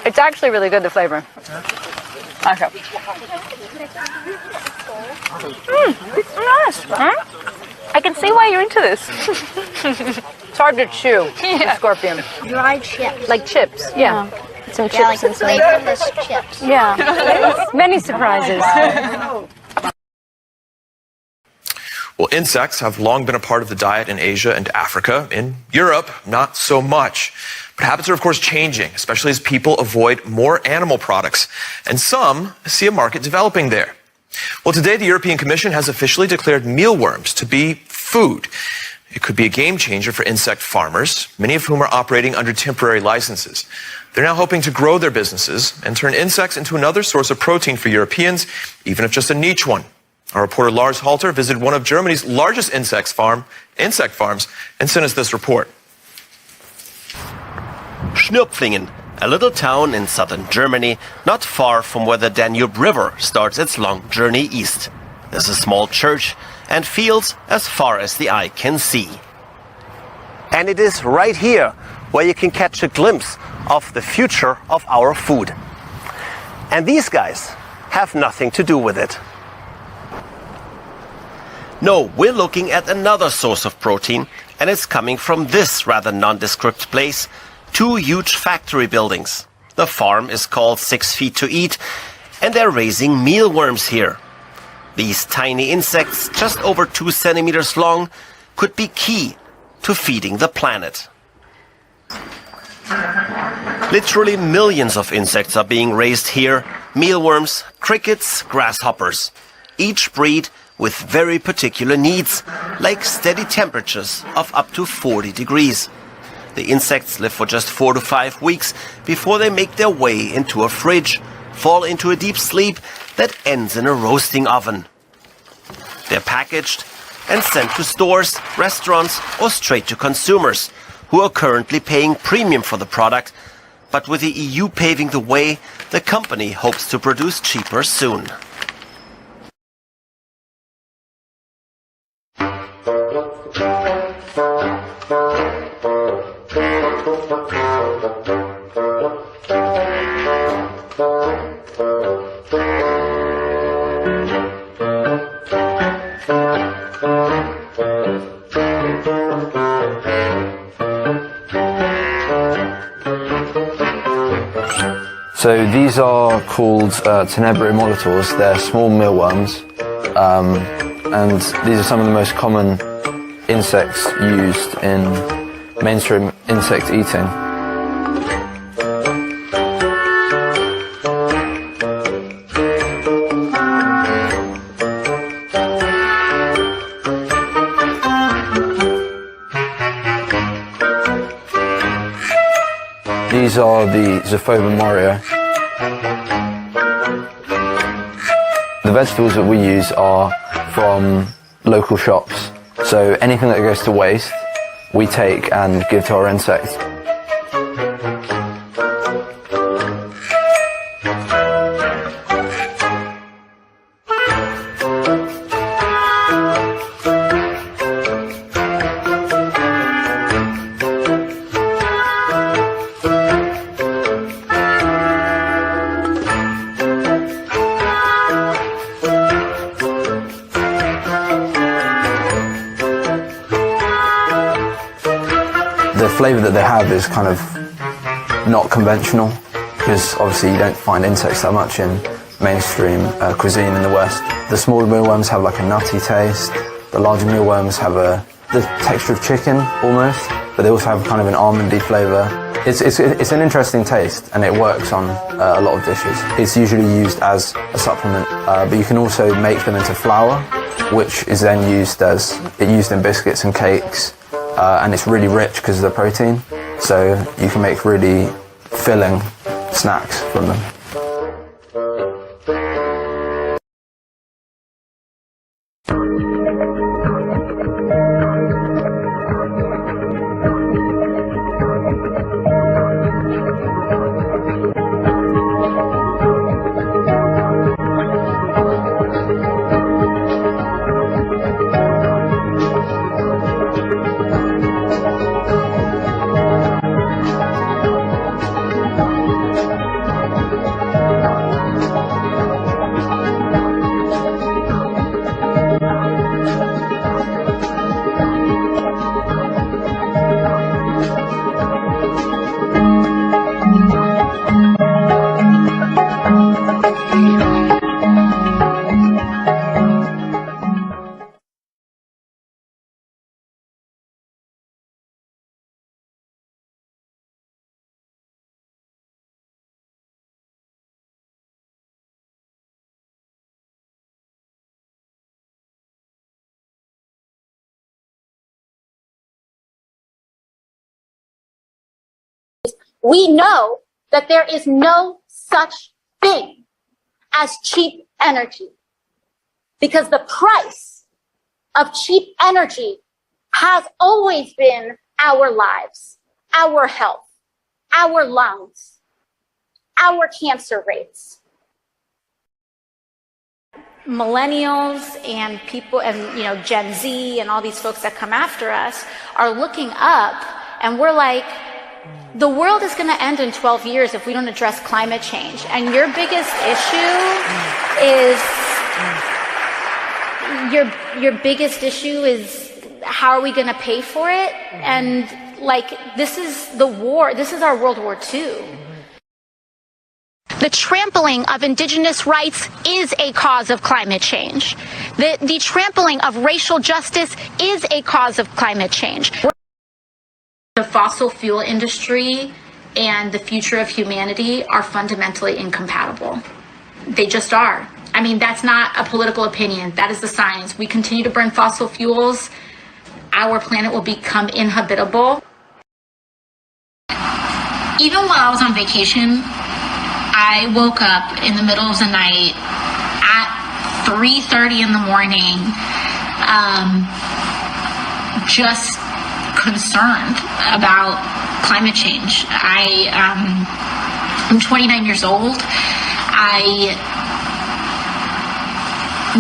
It's actually really good, the flavor. Okay. Nice. Huh? I can see why you're into this. It's hard to chew, the scorpion. Dried chips. Like chips, yeah. Some chips like and some... flavorless chips. Yeah. Many surprises. Well, insects have long been a part of the diet in Asia and Africa. In Europe, not so much. But habits are, of course, changing, especially as people avoid more animal products. And some see a market developing there. Well, today, the European Commission has officially declared mealworms to be food. It could be a game changer for insect farmers, many of whom are operating under temporary licenses. They're now hoping to grow their businesses and turn insects into another source of protein for Europeans, even if just a niche one. Our reporter Lars Halter visited one of Germany's largest insect farms and sent us this report. Schnürpflingen, a little town in southern Germany, not far from where the Danube River starts its long journey east. There's a small church and fields as far as the eye can see. And it is right here where you can catch a glimpse of the future of our food. And these guys have nothing to do with it. No, we're looking at another source of protein, and it's coming from this rather nondescript place. 2 huge factory buildings. The farm is called 6 Feet to Eat, and they're raising mealworms here. These tiny insects, just over 2 centimeters long, could be key to feeding the planet. Literally millions of insects are being raised here. Mealworms, crickets, grasshoppers. Each breed with very particular needs, like steady temperatures of up to 40 degrees. The insects live for just 4 to 5 weeks before they make their way into a fridge, fall into a deep sleep that ends in a roasting oven. They're packaged and sent to stores, restaurants, or straight to consumers, who are currently paying premium for the product. But with the EU paving the way, the company hopes to produce cheaper soon. So these are called Tenebria molotors. They're small mealworms, and these are some of the most common insects used in mainstream insect eating. These are the Zophoba morio. The vegetables that we use are from local shops. So anything that goes to waste, we take and give to our insects. The flavour that they have is kind of not conventional, because obviously you don't find insects that much in mainstream cuisine in the West. The smaller mealworms have like a nutty taste. The larger mealworms have the texture of chicken almost, but they also have kind of an almondy flavour. It's an interesting taste, and it works on a lot of dishes. It's usually used as a supplement, but you can also make them into flour, which is then used in biscuits and cakes. And it's really rich because of the protein, so you can make really filling snacks from them. We know that there is no such thing as cheap energy, because the price of cheap energy has always been our lives, our health, our lungs, our cancer rates. Millennials and people and, Gen Z and all these folks that come after us are looking up, and we're like, the world is going to end in 12 years if we don't address climate change. And your biggest issue is your biggest issue is how are we going to pay for it? And this is the war. This is our World War II. The trampling of indigenous rights is a cause of climate change. The trampling of racial justice is a cause of climate change. The fossil fuel industry and the future of humanity are fundamentally incompatible. They just are. I mean, that's not a political opinion. That is the science. We continue to burn fossil fuels, our planet will become inhabitable. Even while I was on vacation, I woke up in the middle of the night at 3:30 in the morning, just concerned about climate change. I'm 29 years old. I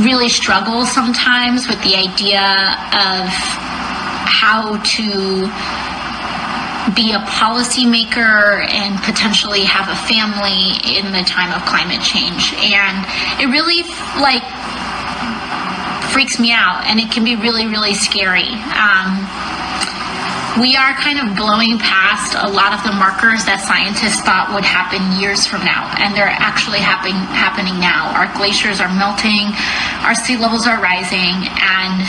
really struggle sometimes with the idea of how to be a policymaker and potentially have a family in the time of climate change. And it really freaks me out, and it can be really, really scary. We are kind of blowing past a lot of the markers that scientists thought would happen years from now, and they're actually happening now. Our glaciers are melting, our sea levels are rising, and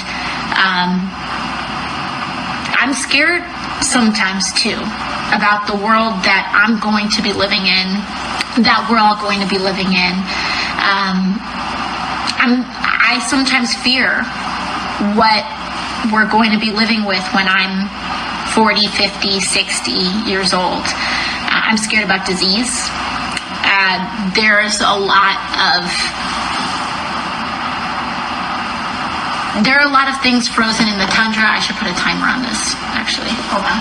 I'm scared sometimes too about the world that I'm going to be living in, that we're all going to be living in. I sometimes fear what we're going to be living with when I'm 40, 50, 60 years old. I'm scared about disease. There are a lot of things frozen in the tundra. I should put a timer on this, actually. Hold on.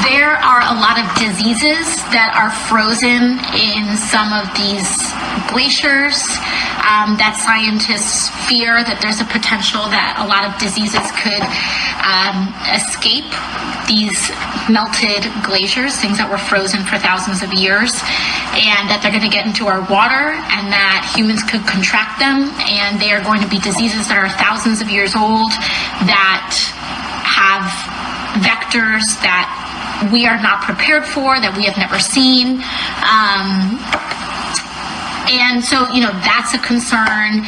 There are a lot of diseases that are frozen in some of these glaciers, that scientists fear that there's a potential that a lot of diseases could escape these melted glaciers, things that were frozen for thousands of years, and that they're going to get into our water, and that humans could contract them, and they are going to be diseases that are thousands of years old, that have vectors that we are not prepared for, that we have never seen. And so, that's a concern.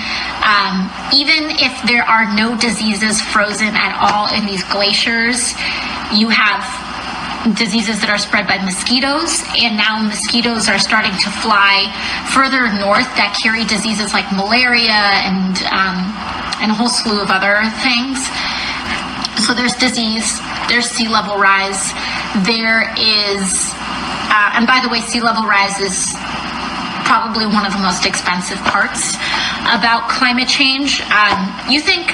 Even if there are no diseases frozen at all in these glaciers, you have diseases that are spread by mosquitoes, and now mosquitoes are starting to fly further north that carry diseases like malaria and a whole slew of other things. So there's disease, there's sea level rise, there is, and by the way, sea level rise is probably one of the most expensive parts about climate change. You think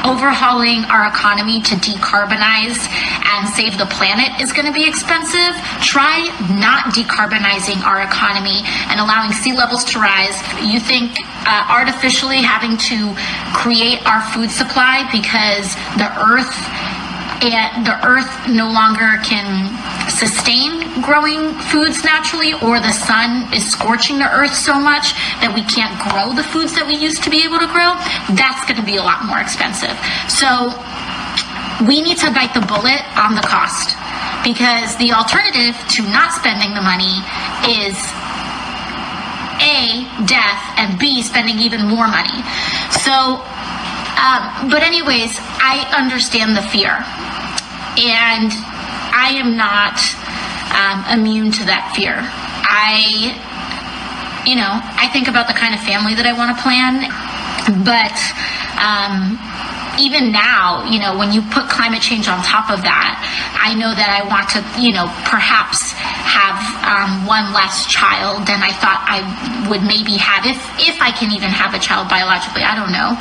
overhauling our economy to decarbonize and save the planet is going to be expensive? Try not decarbonizing our economy and allowing sea levels to rise. You think artificially having to create our food supply because the earth no longer can sustain growing foods naturally, or the sun is scorching the earth so much that we can't grow the foods that we used to be able to grow? That's going to be a lot more expensive. So we need to bite the bullet on the cost, because the alternative to not spending the money is A, death, and B, spending even more money. So, but anyways, I understand the fear, and I am not immune to that fear. I think about the kind of family that I want to plan, but even now, you know, when you put climate change on top of that, I know that I want to, you know, perhaps have one less child than I thought I would maybe have, if I can even have a child biologically. I don't know.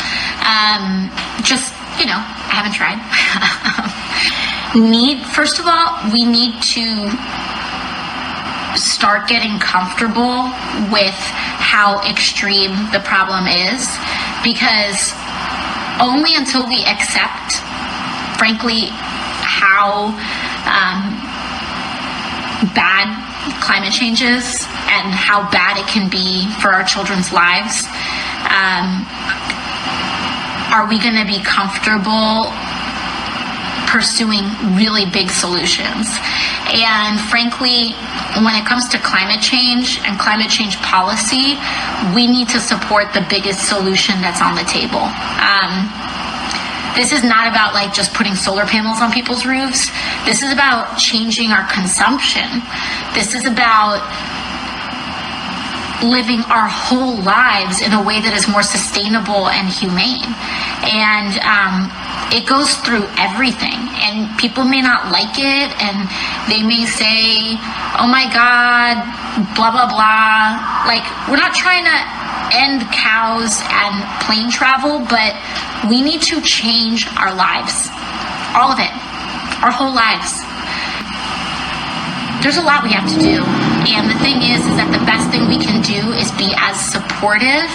Just, you know, I haven't tried. First of all, we need to start getting comfortable with how extreme the problem is, because only until we accept, frankly, how bad climate change is and how bad it can be for our children's lives, are we going to be comfortable pursuing really big solutions. And frankly, when it comes to climate change and climate change policy, we need to support the biggest solution that's on the table. This is not about like just putting solar panels on people's roofs. This is about changing our consumption. This is about living our whole lives in a way that is more sustainable and humane. And it goes through everything, and people may not like it, and they may say, oh my God, blah, blah, blah. Like, we're not trying to end cows and plane travel, but we need to change our lives. All of it. Our whole lives. There's a lot we have to do. And the thing is that the best thing we can do is be as supportive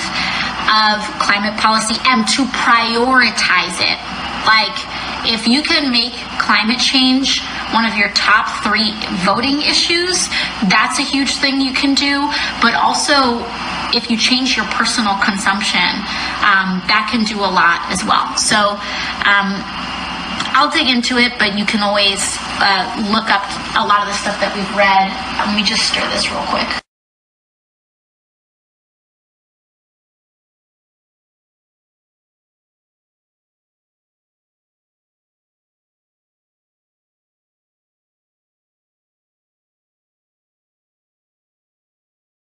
of climate policy and to prioritize it. Like, if you can make climate change one of your top 3 voting issues, that's a huge thing you can do. But also, if you change your personal consumption, that can do a lot as well. So I'll dig into it, but you can always look up a lot of the stuff that we've read. Let me just stir this real quick.